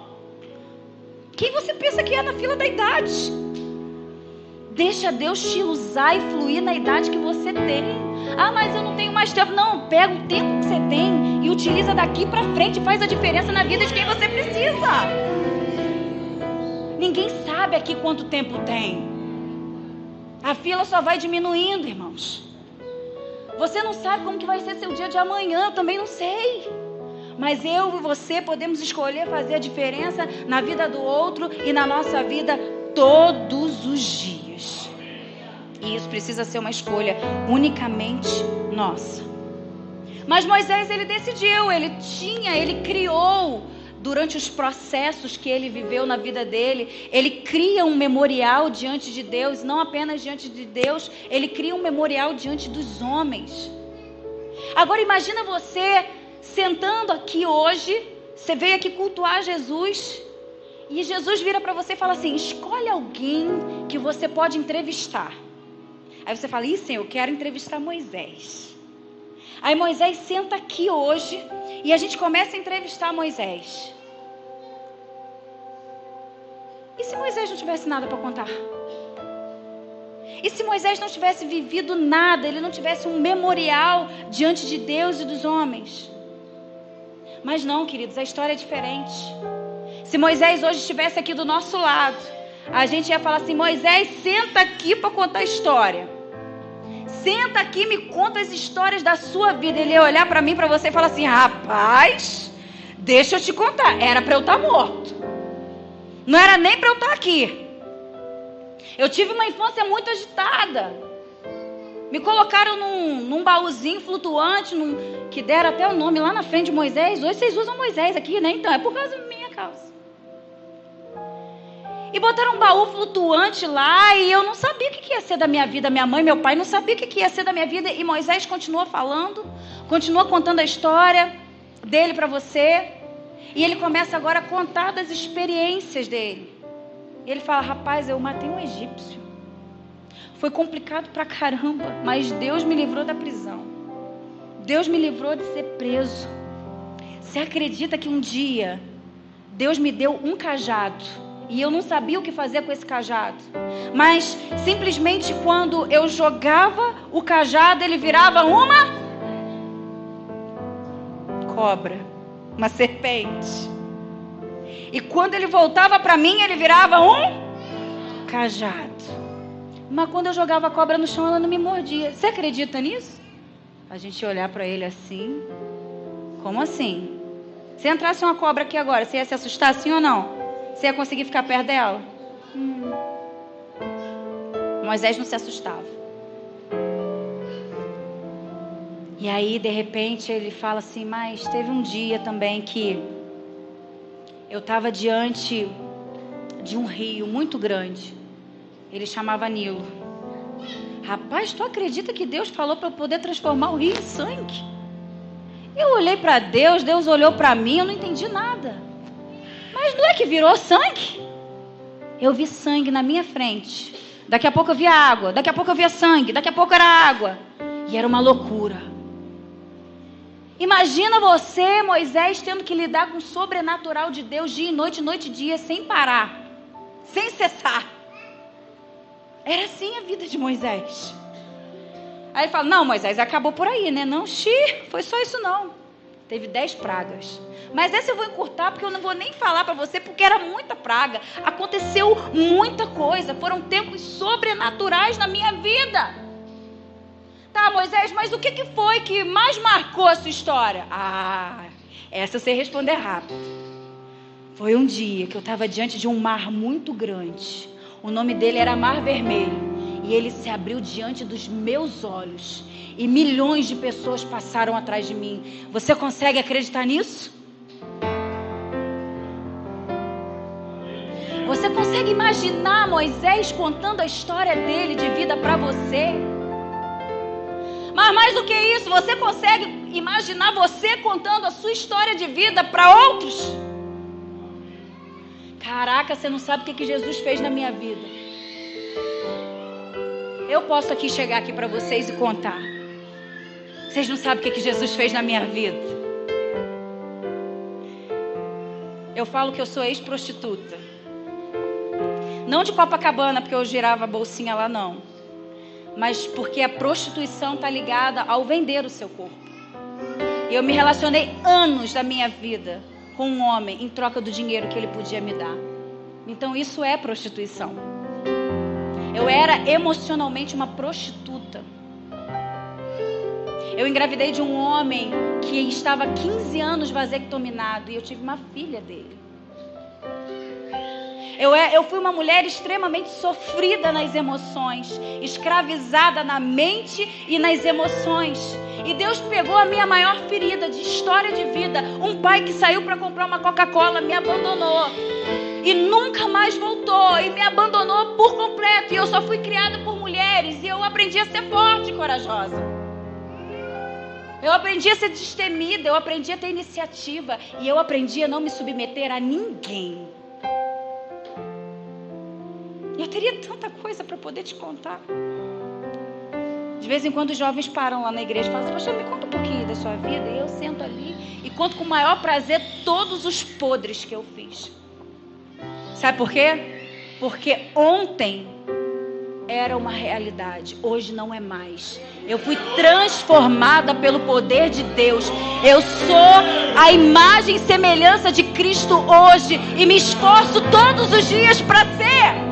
B: Quem você pensa que é na fila da idade? Deixa Deus te usar e fluir na idade que você tem. Ah, mas eu não tenho mais tempo. Não, pega o tempo que você tem e utiliza daqui para frente e faz a diferença na vida de quem você precisa. Ninguém sabe aqui quanto tempo tem. A fila só vai diminuindo, irmãos. Você não sabe como que vai ser seu dia de amanhã, eu também não sei. Mas eu e você podemos escolher fazer a diferença na vida do outro e na nossa vida todos os dias. E isso precisa ser uma escolha unicamente nossa. Mas Moisés, ele decidiu, ele criou, durante os processos que ele viveu na vida dele, ele cria um memorial diante de Deus, não apenas diante de Deus, ele cria um memorial diante dos homens. Agora imagina você sentando aqui hoje, você veio aqui cultuar Jesus, e Jesus vira para você e fala assim, escolhe alguém que você pode entrevistar. Aí você fala, Senhor, eu quero entrevistar Moisés. Aí Moisés senta aqui hoje e a gente começa a entrevistar Moisés. E se Moisés não tivesse nada para contar? E se Moisés não tivesse vivido nada, ele não tivesse um memorial diante de Deus e dos homens? Mas não, queridos, a história é diferente. Se Moisés hoje estivesse aqui do nosso lado, a gente ia falar assim, Moisés, senta aqui para contar a história. Senta aqui e me conta as histórias da sua vida. Ele ia olhar para mim, para você e falar assim, rapaz, deixa eu te contar. Era para eu estar morto. Não era nem para eu estar aqui. Eu tive uma infância muito agitada. Me colocaram num baúzinho flutuante, que deram até o nome lá na frente de Moisés. Hoje vocês usam Moisés aqui, né? Então, é por causa da minha causa. E botaram um baú flutuante lá e eu não sabia o que ia ser da minha vida. Minha mãe e meu pai não sabiam o que ia ser da minha vida. E Moisés continua falando, continua contando a história dele para você. E ele começa agora a contar das experiências dele. E ele fala, rapaz, eu matei um egípcio. Foi complicado pra caramba, mas Deus me livrou da prisão. Deus me livrou de ser preso. Você acredita que um dia Deus me deu um cajado e eu não sabia o que fazer com esse cajado? Mas simplesmente quando eu jogava o cajado, ele virava uma cobra, uma serpente. E quando ele voltava para mim, ele virava um cajado. Mas quando eu jogava a cobra no chão, ela não me mordia. Você acredita nisso? A gente ia olhar para ele assim. Como assim? Se entrasse uma cobra aqui agora, você ia se assustar assim ou não? Você ia conseguir ficar perto dela? Moisés não se assustava. E aí, de repente, ele fala assim, mas teve um dia também que eu estava diante de um rio muito grande. Ele chamava Nilo. Rapaz, tu acredita que Deus falou para eu poder transformar o rio em sangue? Eu olhei para Deus, Deus olhou para mim, eu não entendi nada. Mas não é que virou sangue? Eu vi sangue na minha frente. Daqui a pouco eu via água, daqui a pouco eu via sangue, daqui a pouco era água. E era uma loucura. Imagina você, Moisés, tendo que lidar com o sobrenatural de Deus dia e noite e dia, sem parar, sem cessar. Era assim a vida de Moisés. Aí ele fala, não, Moisés, acabou por aí, né? Não, foi só isso não. Teve 10 pragas. Mas essa eu vou encurtar, porque eu não vou nem falar para você, porque era muita praga. Aconteceu muita coisa. Foram tempos sobrenaturais na minha vida. Tá, Moisés, mas o que foi que mais marcou a sua história? Essa eu sei responder rápido. Foi um dia que eu estava diante de um mar muito grande. O nome dele era Mar Vermelho. E ele se abriu diante dos meus olhos. E milhões de pessoas passaram atrás de mim. Você consegue acreditar nisso? Você consegue imaginar Moisés contando a história dele de vida para você? Mas mais do que isso, você consegue imaginar você contando a sua história de vida para outros? Caraca, você não sabe o que Jesus fez na minha vida. Eu posso chegar aqui para vocês e contar. Vocês não sabem o que Jesus fez na minha vida. Eu falo que eu sou ex-prostituta. Não de Copacabana, porque eu girava a bolsinha lá, não. Mas porque a prostituição está ligada ao vender o seu corpo. Eu me relacionei anos da minha vida com um homem em troca do dinheiro que ele podia me dar. Então isso é prostituição. Eu era emocionalmente uma prostituta. Eu engravidei de um homem que estava 15 anos vasectominado e eu tive uma filha dele. Eu fui uma mulher extremamente sofrida nas emoções, escravizada na mente e nas emoções. E Deus pegou a minha maior ferida de história de vida. Um pai que saiu para comprar uma Coca-Cola me abandonou e nunca mais voltou e me abandonou por completo. E eu só fui criada por mulheres e eu aprendi a ser forte e corajosa. Eu aprendi a ser destemida, eu aprendi a ter iniciativa e eu aprendi a não me submeter a ninguém. Eu teria tanta coisa para poder te contar. De vez em quando os jovens param lá na igreja e falam assim: pastor, me conta um pouquinho da sua vida. E eu sento ali e conto com o maior prazer todos os podres que eu fiz. Sabe por quê? Porque ontem era uma realidade, hoje não é mais. Eu fui transformada pelo poder de Deus. Eu sou a imagem e semelhança de Cristo hoje e me esforço todos os dias para ser.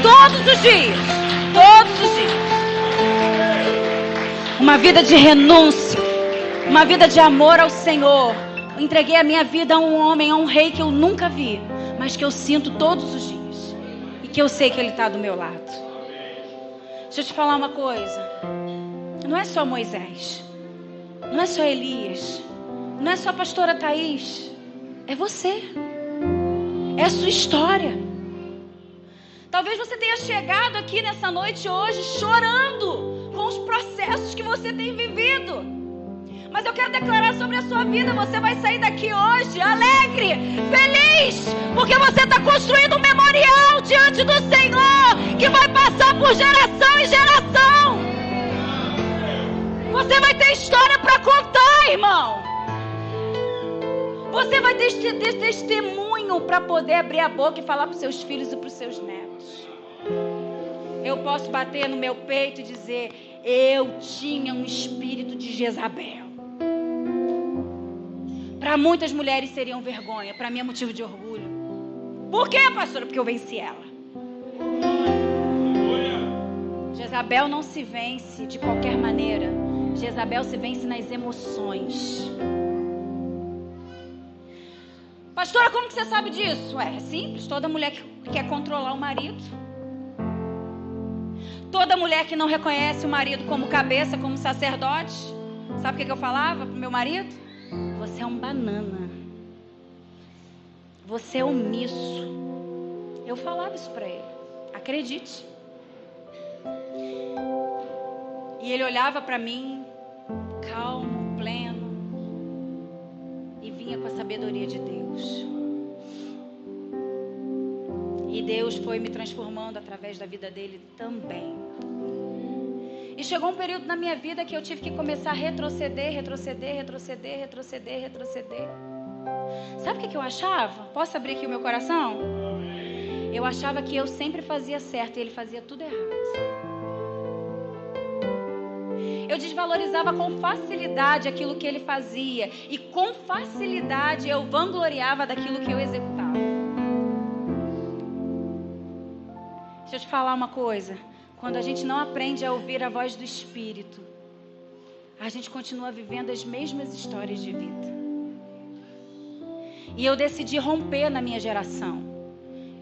B: Todos os dias. Todos os dias. Uma vida de renúncia. Uma vida de amor ao Senhor. Eu entreguei a minha vida a um homem, a um rei que eu nunca vi, mas que eu sinto todos os dias. E que eu sei que ele está do meu lado. Deixa eu te falar uma coisa. Não é só Moisés. Não é só Elias. Não é só a pastora Thaís. É você. É a sua história. Talvez você tenha chegado aqui nessa noite hoje chorando com os processos que você tem vivido. Mas eu quero declarar sobre a sua vida. Você vai sair daqui hoje alegre, feliz, porque você está construindo um memorial diante do Senhor que vai passar por geração em geração. Você vai ter história para contar, irmão. Você vai ter testemunho para poder abrir a boca e falar para os seus filhos e para os seus netos. Eu posso bater no meu peito e dizer: eu tinha um espírito de Jezabel. Para muitas mulheres seriam vergonha, para mim é motivo de orgulho. Por quê, pastora? Porque eu venci ela. Jezabel não se vence de qualquer maneira. Jezabel se vence nas emoções. Pastora, como que você sabe disso? É simples, toda mulher que quer controlar o marido. Toda mulher que não reconhece o marido como cabeça, como sacerdote. Sabe o que eu falava pro meu marido? Você é um banana. Você é omisso. Eu falava isso para ele. Acredite. E ele olhava para mim, calmo, pleno, e vinha com a sabedoria de Deus. E Deus foi me transformando através da vida dele também. E chegou um período na minha vida que eu tive que começar a retroceder. Sabe o que eu achava? Posso abrir aqui o meu coração? Eu achava que eu sempre fazia certo e ele fazia tudo errado. Eu desvalorizava com facilidade aquilo que ele fazia. E com facilidade eu vangloriava daquilo que eu executava. Deixa eu te falar uma coisa. Quando a gente não aprende a ouvir a voz do Espírito, a gente continua vivendo as mesmas histórias de vida. E eu decidi romper na minha geração.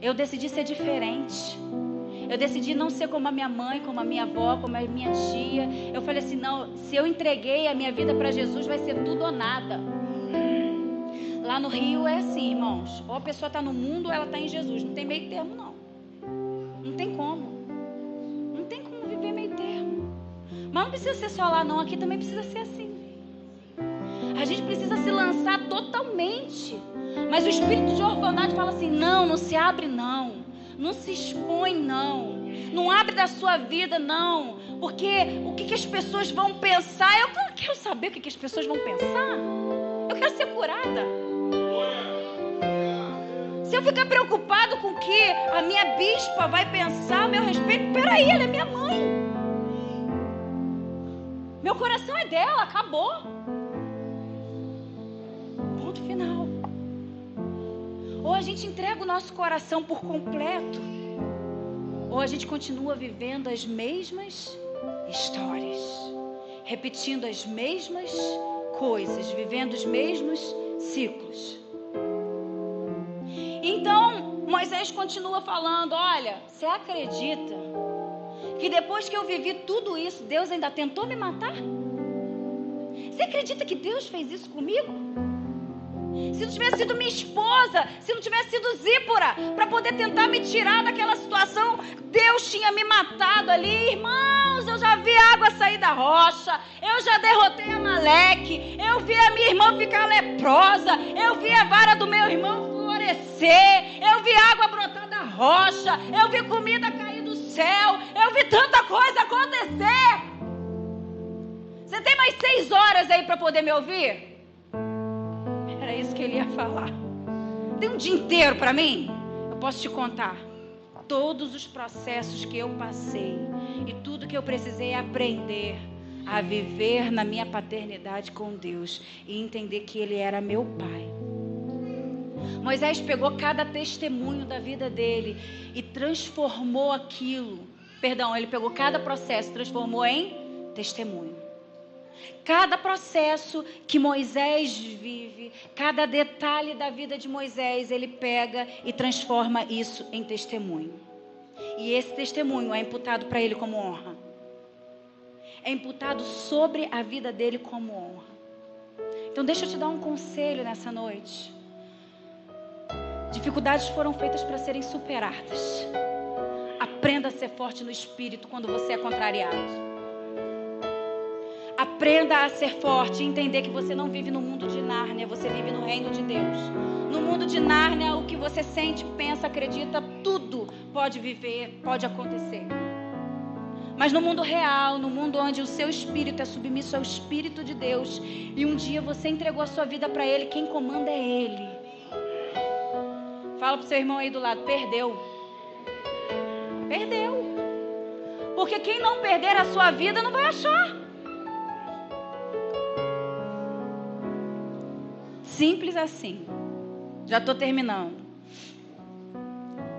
B: Eu decidi ser diferente. Eu decidi não ser como a minha mãe, como a minha avó, como a minha tia. Eu falei assim, não, se eu entreguei a minha vida para Jesus, vai ser tudo ou nada. Lá no Rio é assim, irmãos. Ou a pessoa está no mundo ou ela está em Jesus. Não tem meio termo, não. Não tem como. Não tem como viver meio termo. Mas não precisa ser só lá, não. Aqui também precisa ser assim. A gente precisa se lançar totalmente. Mas o espírito de orfandade fala assim, não se abre, não. Não se expõe, não. Não abre da sua vida, não. Porque o que as pessoas vão pensar? Eu não quero saber o que as pessoas vão pensar. Eu quero ser curada. Se eu ficar preocupado com o que a minha bispa vai pensar a meu respeito, peraí, ela é minha mãe. Meu coração é dela, acabou. Ponto final. Ou a gente entrega o nosso coração por completo, ou a gente continua vivendo as mesmas histórias, repetindo as mesmas coisas, vivendo os mesmos ciclos. Então, Moisés continua falando, olha, você acredita que depois que eu vivi tudo isso, Deus ainda tentou me matar? Você acredita que Deus fez isso comigo? Se não tivesse sido minha esposa, se não tivesse sido Zípora, para poder tentar me tirar daquela situação, Deus tinha me matado ali. Irmãos, eu já vi água sair da rocha, eu já derrotei Amaleque, eu vi a minha irmã ficar leprosa, eu vi a vara do meu irmão florescer, eu vi água brotar da rocha, eu vi comida cair do céu, eu vi tanta coisa acontecer. Você tem mais 6 horas aí para poder me ouvir? Era isso que ele ia falar. Tem um dia inteiro para mim? Eu posso te contar todos os processos que eu passei e tudo que eu precisei aprender a viver na minha paternidade com Deus e entender que Ele era meu Pai. Moisés pegou cada testemunho da vida dele e transformou aquilo. Ele pegou cada processo e transformou em testemunho. Cada processo que Moisés vive, cada detalhe da vida de Moisés, ele pega e transforma isso em testemunho. E esse testemunho é imputado para ele como honra. É imputado sobre a vida dele como honra. Então deixa eu te dar um conselho nessa noite. Dificuldades foram feitas para serem superadas. Aprenda a ser forte no espírito quando você é contrariado. Aprenda a ser forte e entender que você não vive no mundo de Nárnia, você vive no reino de Deus. No mundo de Nárnia, o que você sente, pensa, acredita, tudo pode viver, pode acontecer. Mas no mundo real, no mundo onde o seu espírito é submisso ao Espírito de Deus, e um dia você entregou a sua vida para Ele, quem comanda é Ele. Fala pro seu irmão aí do lado, perdeu. Perdeu. Porque quem não perder a sua vida não vai achar. Simples assim. Já estou terminando.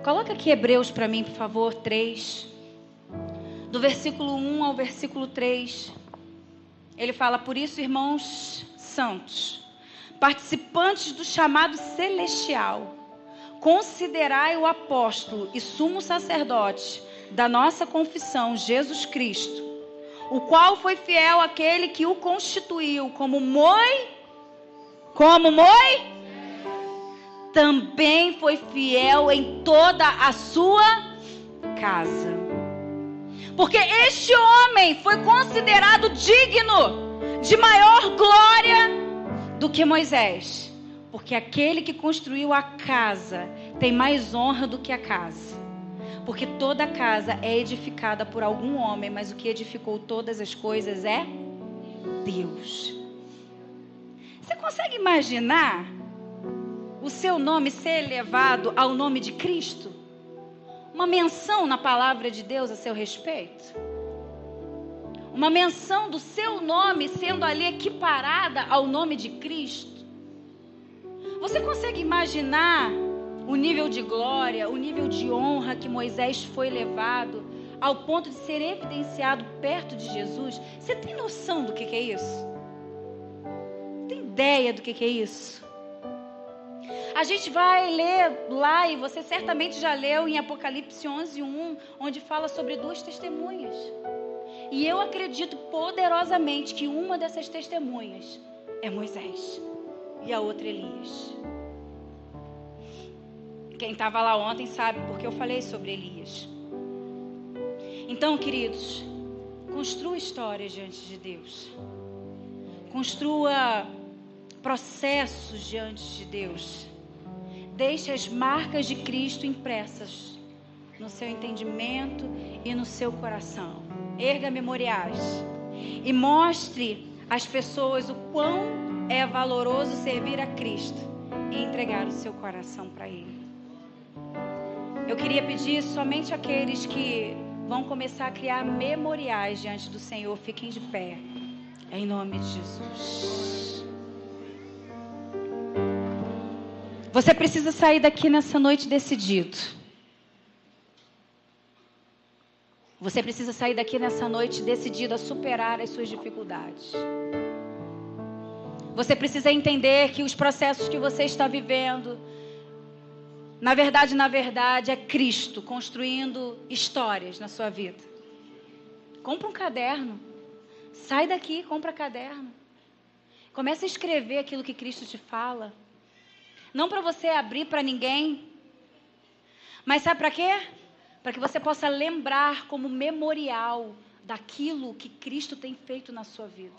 B: Coloca aqui Hebreus para mim, por favor, 3. Do versículo 1 ao versículo 3. Ele fala, por isso, irmãos santos, participantes do chamado celestial, considerai o apóstolo e sumo sacerdote da nossa confissão, Jesus Cristo, o qual foi fiel àquele que o constituiu como também foi fiel em toda a sua casa. Porque este homem foi considerado digno de maior glória do que Moisés. Porque aquele que construiu a casa tem mais honra do que a casa. Porque toda casa é edificada por algum homem, mas o que edificou todas as coisas é Deus. Você consegue imaginar o seu nome ser elevado ao nome de Cristo? Uma menção na palavra de Deus a seu respeito? uma menção do seu nome sendo ali equiparada ao nome de Cristo. Você consegue imaginar o nível de glória, o nível de honra que Moisés foi levado ao ponto de ser evidenciado perto de Jesus? Você tem noção do que é isso? Tem ideia do que é isso? A gente vai ler lá, e você certamente já leu em Apocalipse 11:1, onde fala sobre 2 testemunhas. E eu acredito poderosamente que uma dessas testemunhas é Moisés e a outra Elias. Quem estava lá ontem sabe porque eu falei sobre Elias. Então, queridos, construa histórias diante de Deus. Construa processos diante de Deus. Deixe as marcas de Cristo impressas no seu entendimento e no seu coração. Erga memoriais e mostre às pessoas o quão é valoroso servir a Cristo e entregar o seu coração para Ele. Eu queria pedir somente àqueles que vão começar a criar memoriais diante do Senhor, fiquem de pé, em nome de Jesus. Você precisa sair daqui nessa noite decidido. Você precisa sair daqui nessa noite decidido a superar as suas dificuldades. Você precisa entender que os processos que você está vivendo, na verdade, é Cristo construindo histórias na sua vida. Compra um caderno. Sai daqui, compra caderno. Começa a escrever aquilo que Cristo te fala. Não para você abrir para ninguém. Mas sabe para quê? Para que você possa lembrar como memorial daquilo que Cristo tem feito na sua vida.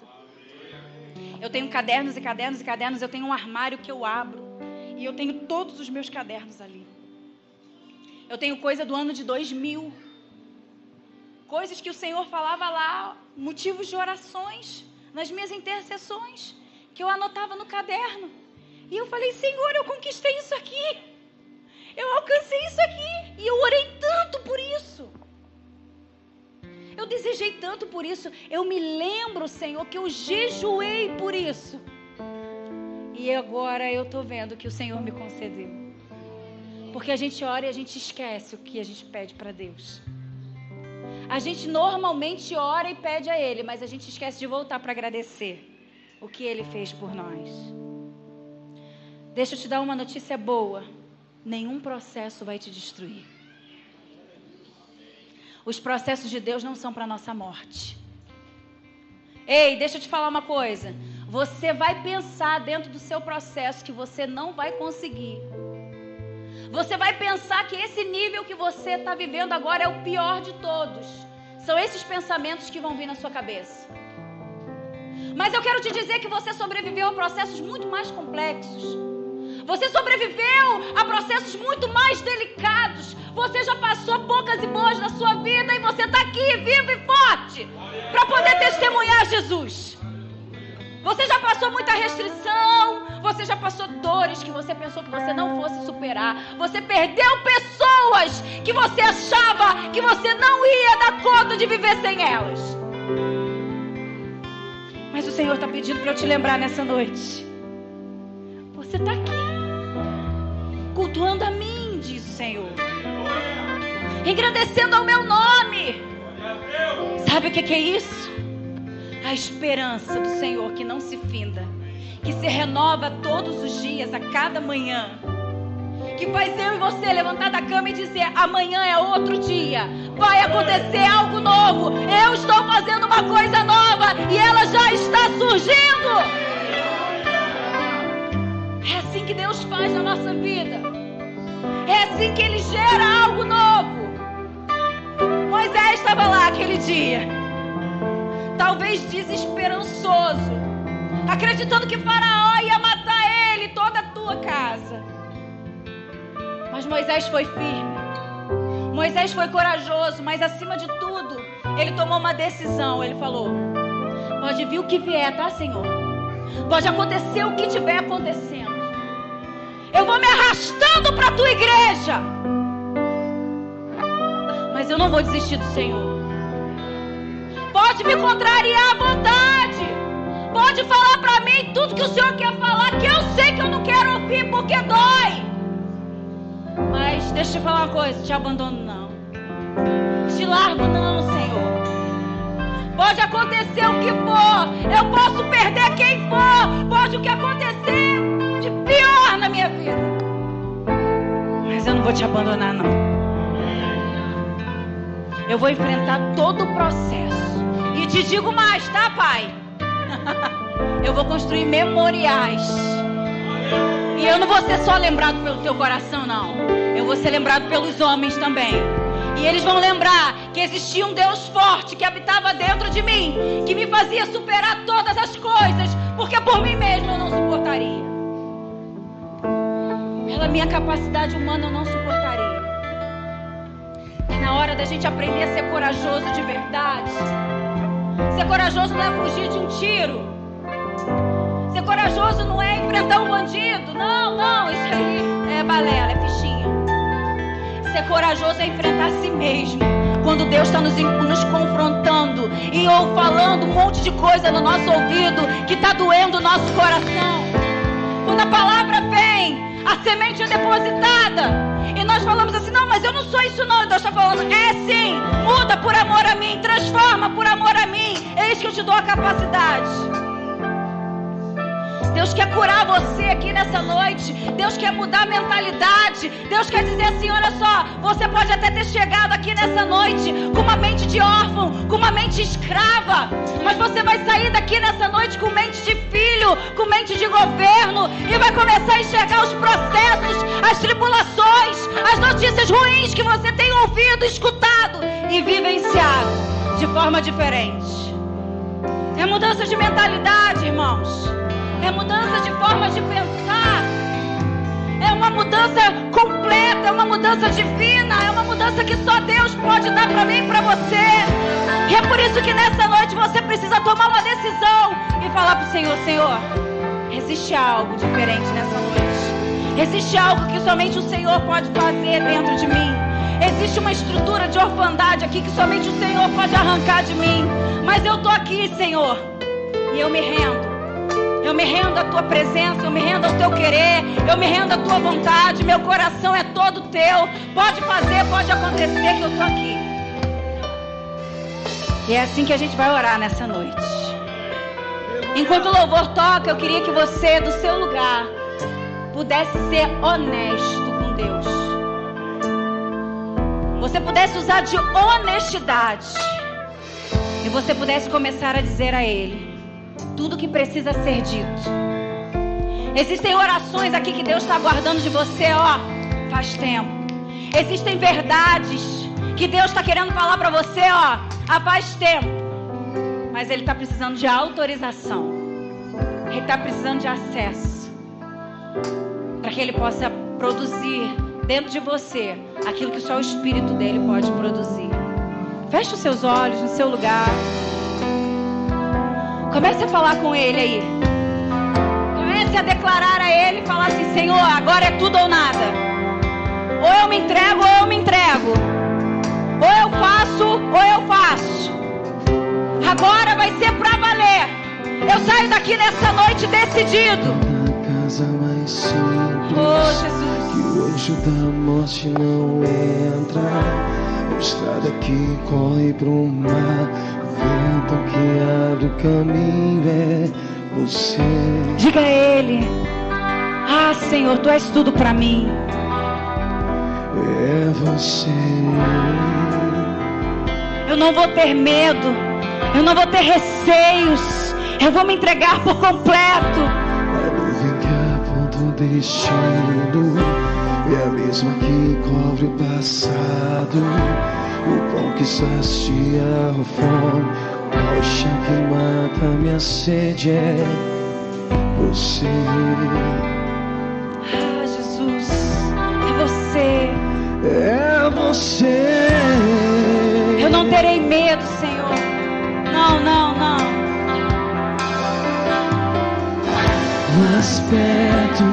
B: Eu tenho cadernos e cadernos e cadernos. Eu tenho um armário que eu abro. E eu tenho todos os meus cadernos ali. Eu tenho coisa do ano de 2000. Coisas que o Senhor falava lá, motivos de orações, nas minhas intercessões, que eu anotava no caderno. E eu falei, Senhor, eu conquistei isso aqui. Eu alcancei isso aqui. E eu orei tanto por isso. Eu desejei tanto por isso. Eu me lembro, Senhor, que eu jejuei por isso. E agora eu estou vendo que o Senhor me concedeu. Porque a gente ora e a gente esquece o que a gente pede para Deus. A gente normalmente ora e pede a Ele, mas a gente esquece de voltar para agradecer o que Ele fez por nós. Deixa eu te dar uma notícia boa. Nenhum processo vai te destruir. Os processos de Deus não são para a nossa morte. Ei, deixa eu te falar uma coisa. Você vai pensar dentro do seu processo que você não vai conseguir. Você vai pensar que esse nível que você está vivendo agora é o pior de todos. São esses pensamentos que vão vir na sua cabeça. Mas eu quero te dizer que você sobreviveu a processos muito mais complexos. Você sobreviveu a processos muito mais delicados. Você já passou poucas e boas na sua vida e você está aqui vivo e forte para poder testemunhar Jesus. Você já passou muita restrição, você já passou dores que você pensou que você não fosse superar. Você perdeu pessoas que você achava que você não ia dar conta de viver sem elas. Mas o Senhor está pedindo para eu te lembrar nessa noite. Você está aqui, cultuando a mim, diz o Senhor. Engrandecendo ao meu nome. Sabe o que é isso? A esperança do Senhor que não se finda, que se renova todos os dias, a cada manhã, que faz eu e você levantar da cama e dizer, amanhã é outro dia, vai acontecer algo novo, eu estou fazendo uma coisa nova e ela já está surgindo. É assim que Deus faz na nossa vida, é assim que Ele gera algo novo. Moisés estava lá aquele dia, talvez desesperançoso, acreditando que Faraó ia matar ele e toda a tua casa. Mas Moisés foi firme, Moisés foi corajoso, mas acima de tudo, ele tomou uma decisão. Ele falou, pode vir o que vier, tá, Senhor? Pode acontecer o que estiver acontecendo. Eu vou me arrastando para a tua igreja, mas eu não vou desistir do Senhor. Pode Pode me contrariar à vontade. Pode falar para mim tudo que o Senhor quer falar, que eu sei que eu não quero ouvir porque dói. Mas deixa eu te falar uma coisa, te abandono não. Te largo não, Senhor. Pode acontecer o que for. Eu posso perder quem for. Pode o que acontecer de pior na minha vida. Mas eu não vou te abandonar não. Eu vou enfrentar todo o processo. E te digo mais, tá, Pai? Eu vou construir memoriais. E eu não vou ser só lembrado pelo teu coração, não. Eu vou ser lembrado pelos homens também. E eles vão lembrar que existia um Deus forte que habitava dentro de mim, que me fazia superar todas as coisas, porque por mim mesmo eu não suportaria. Pela minha capacidade humana eu não suportaria. É na hora da gente aprender a ser corajoso de verdade. Ser corajoso não é fugir de um tiro. Ser corajoso não é enfrentar um bandido. Não, não, isso aí é balela, é fichinha. Ser corajoso é enfrentar a si mesmo. Quando Deus está nos confrontando e ou falando um monte de coisa no nosso ouvido que está doendo o nosso coração. Quando a palavra vem, a semente é depositada e nós falamos assim, não, mas eu não sou isso não. E Deus está falando, é sim, muda por amor a mim, transforma por amor a mim. Eis que eu te dou a capacidade. Deus quer curar você aqui nessa noite. Deus quer mudar a mentalidade. Deus quer dizer assim, olha só, você pode até ter chegado aqui nessa noite com uma mente de órfão, com uma mente escrava, mas você vai sair daqui nessa noite com mente de filho, com mente de governo, e vai começar a enxergar os processos, as tribulações, as notícias ruins que você tem ouvido, escutado e vivenciado de forma diferente. É mudança de mentalidade, irmãos. É mudança de forma de pensar. É uma mudança completa, é uma mudança divina, é uma mudança que só Deus pode dar para mim e para você. E é por isso que nessa noite você precisa tomar uma decisão e falar para o Senhor, Senhor, existe algo diferente nessa noite. Existe algo que somente o Senhor pode fazer dentro de mim. Existe uma estrutura de orfandade aqui que somente o Senhor pode arrancar de mim. Mas eu estou aqui, Senhor, e eu me rendo. Eu me rendo à tua presença, eu me rendo ao teu querer, eu me rendo à tua vontade, meu coração é todo teu. Pode fazer, pode acontecer que eu estou aqui. E é assim que a gente vai orar nessa noite. Enquanto o louvor toca, eu queria que você, do seu lugar, pudesse ser honesto com Deus. Você pudesse usar de honestidade. E você pudesse começar a dizer a Ele tudo que precisa ser dito. Existem orações aqui que Deus está guardando de você, ó, faz tempo. Existem verdades que Deus está querendo falar para você, ó, há faz tempo. Mas Ele está precisando de autorização. Ele está precisando de acesso para que Ele possa produzir dentro de você aquilo que só o Espírito dele pode produzir. Feche os seus olhos no seu lugar. Comece a falar com Ele aí. Comece a declarar a Ele e falar assim, Senhor, agora é tudo ou nada. Ou eu me entrego ou eu me entrego. Ou eu faço ou eu faço. Agora vai ser pra valer. Eu saio daqui nessa noite decidido.
C: Na casa mais simples,
B: oh, Jesus,
C: que o anjo da morte não entra. A estrada que corre pro mar, vento que abre o caminho é você.
B: diga a Ele, ah, Senhor, Tu és tudo pra mim.
C: É você.
B: Eu não vou ter medo, eu não vou ter receios, eu vou me entregar por completo.
C: A nuvem que aponta o destino é a mesma que cobre o passado. O pão que sacia a fome, a rocha que mata minha sede é você.
B: Ah, Jesus, é você.
C: É você.
B: Eu não terei medo, Senhor. Não, não, não.
C: Mais perto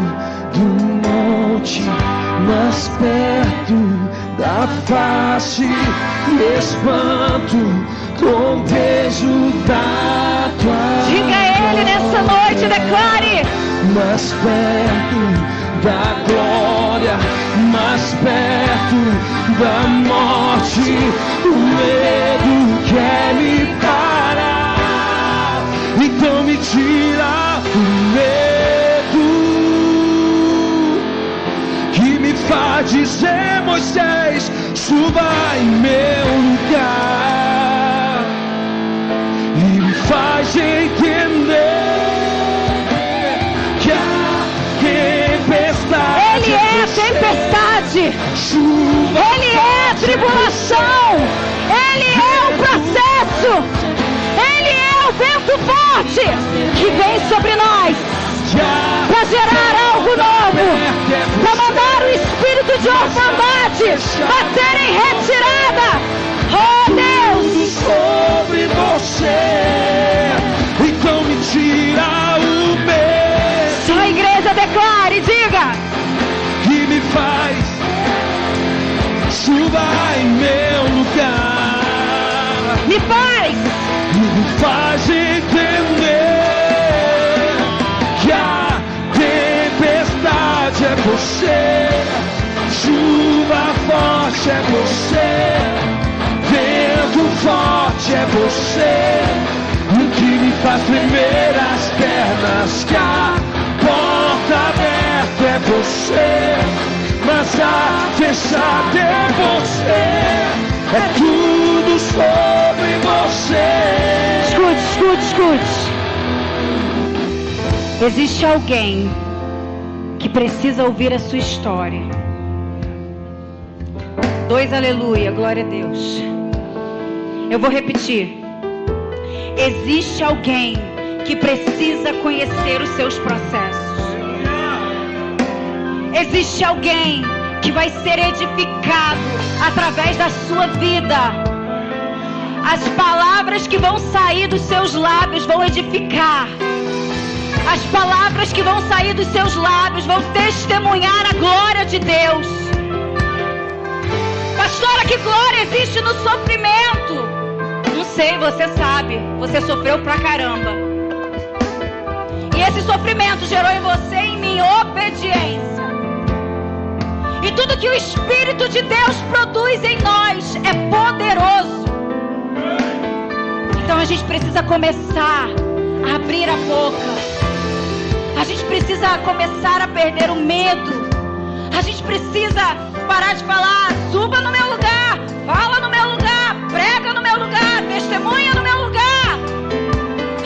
C: do monte, mais perto da face, me espanto com peso da tua
B: Diga a Ele nessa noite, declare.
C: mais perto da glória, mais perto da morte. O medo quer me parar, então me tira o medo que me faz dizer: Moisés, suba em meu lugar, e me faz entender que a tempestade,
B: Ele é tempestade, Ele é tribulação, Ele é o processo, Ele é o vento forte que vem sobre nós para gerar algo novo, para mandar o espírito de orfandade a ser em retirada. Oh Deus,
C: sobre você, então me tira o medo
B: só a igreja declare, diga,
C: que me faz suba em meu lugar,
B: me faz
C: e me faz entender que a tempestade é você, chuva forte é você, vento forte é você, o que me faz tremer as pernas, que a porta aberta é você, mas a fechada é você, é tudo sobre você.
B: Escute. Existe alguém que precisa ouvir a sua história. 2 aleluia, glória a Deus. Eu vou repetir. Existe alguém que precisa conhecer os seus processos. Existe alguém que vai ser edificado através da sua vida. As palavras que vão sair dos seus lábios vão edificar. As palavras que vão sair dos seus lábios vão testemunhar a glória de Deus. Pastora, que glória existe no sofrimento? Não sei, você sabe. Você sofreu pra caramba. E esse sofrimento gerou em você e em mim obediência. E tudo que o Espírito de Deus produz em nós é poderoso. Então a gente precisa começar a abrir a boca. A gente precisa começar a perder o medo. A gente precisa parar de falar: suba no meu lugar, fala no meu lugar, prega no meu lugar, testemunha no meu lugar.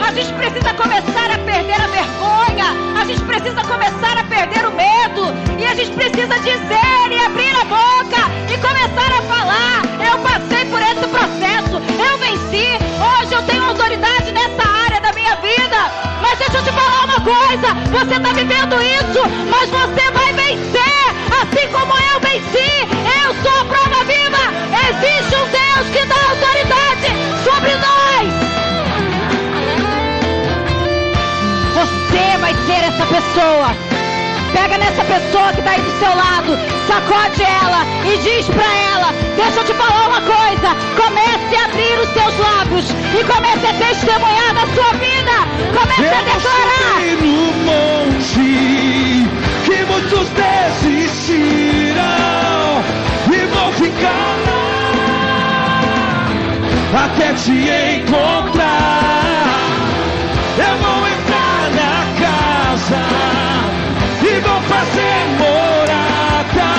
B: A gente precisa começar a perder a vergonha. A gente precisa começar a perder o medo. E a gente precisa dizer e abrir a boca e começar a falar: eu passei por esse processo, eu venci. Hoje eu tenho autoridade nessa área da minha vida. Mas deixa eu te falar uma coisa: você está vivendo isso, mas você vai vencer, assim como eu venci. Eu sou a prova viva. Existe um Deus que dá autoridade sobre nós. Você vai ser essa pessoa. Pega nessa pessoa que está aí do seu lado, sacode ela e diz pra ela: deixa eu te falar uma coisa. Comece a abrir os seus lábios e comece a testemunhar da sua vida. Comece a declarar.
C: Eu no monte que muitos desistiram e vão ficar lá até te encontrar. Eu vou entrar na casa e vou fazer morada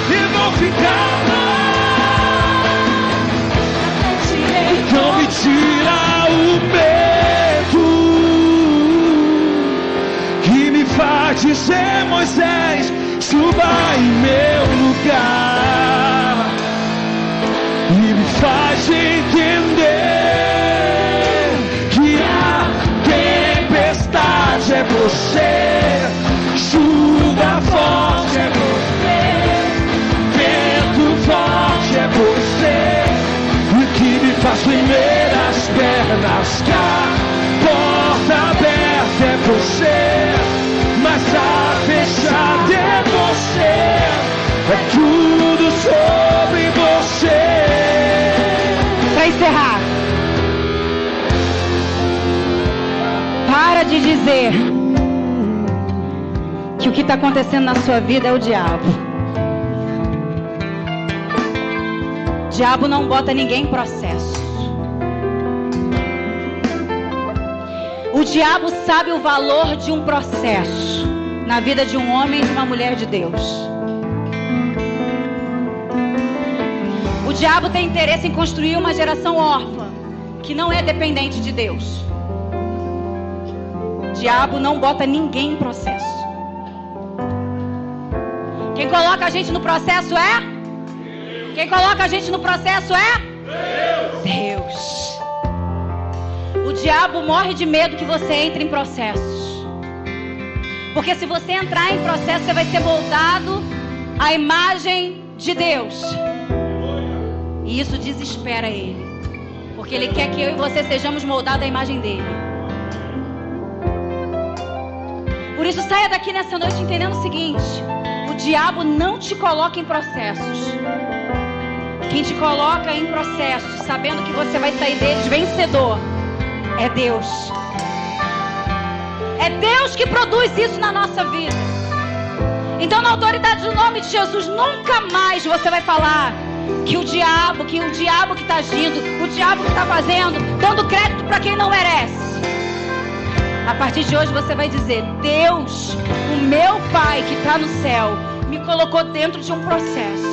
C: e vou ficar lá. Então me tira o medo que me faz dizer: Moisés, suba em meu lugar, e me faz entender que a tempestade é você, chuva forte é você, vento forte é você, o que me faz tremer as pernas, que a porta aberta é você, mas a fechada é você, é tudo sobre você.
B: encerrar. Para de dizer que o que está acontecendo na sua vida é o diabo. O diabo não bota ninguém em processo. O diabo sabe o valor de um processo na vida de um homem e de uma mulher de Deus. O diabo tem interesse em construir uma geração órfã, que não é dependente de Deus. O diabo não bota ninguém em processo. Quem coloca a gente no processo é? Quem coloca a gente no processo é? Deus. O diabo morre de medo que você entre em processos. Porque se você entrar em processo, você vai ser moldado à imagem de Deus. E isso desespera ele. Porque ele quer que eu e você sejamos moldados à imagem dele. Por isso, saia daqui nessa noite entendendo o seguinte: o diabo não te coloca em processos. Quem te coloca em processos, sabendo que você vai sair deles vencedor, é Deus. É Deus que produz isso na nossa vida. Então, na autoridade do nome de Jesus, nunca mais você vai falar que o diabo que está agindo, o diabo que está fazendo, dando crédito para quem não merece. A partir de hoje você vai dizer: Deus, o meu Pai que está no céu, me colocou dentro de um processo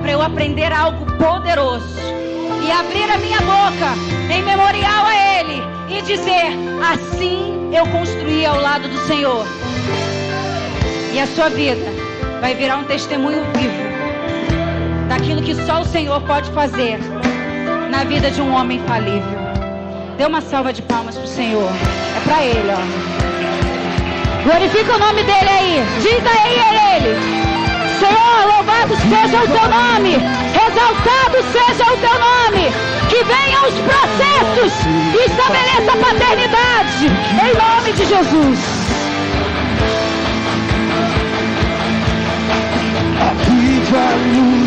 B: para eu aprender algo poderoso e abrir a minha boca em memorial a Ele e dizer: assim eu construí ao lado do Senhor. E a sua vida vai virar um testemunho vivo daquilo que só o Senhor pode fazer na vida de um homem falível. Dê uma salva de palmas pro Senhor. É pra Ele, ó. Glorifica o nome dEle aí. Diz aí Ele: Senhor, louvado seja o Teu nome, exaltado seja o Teu nome. Que venham os processos e estabeleça a paternidade em nome de Jesus.
C: A viva luz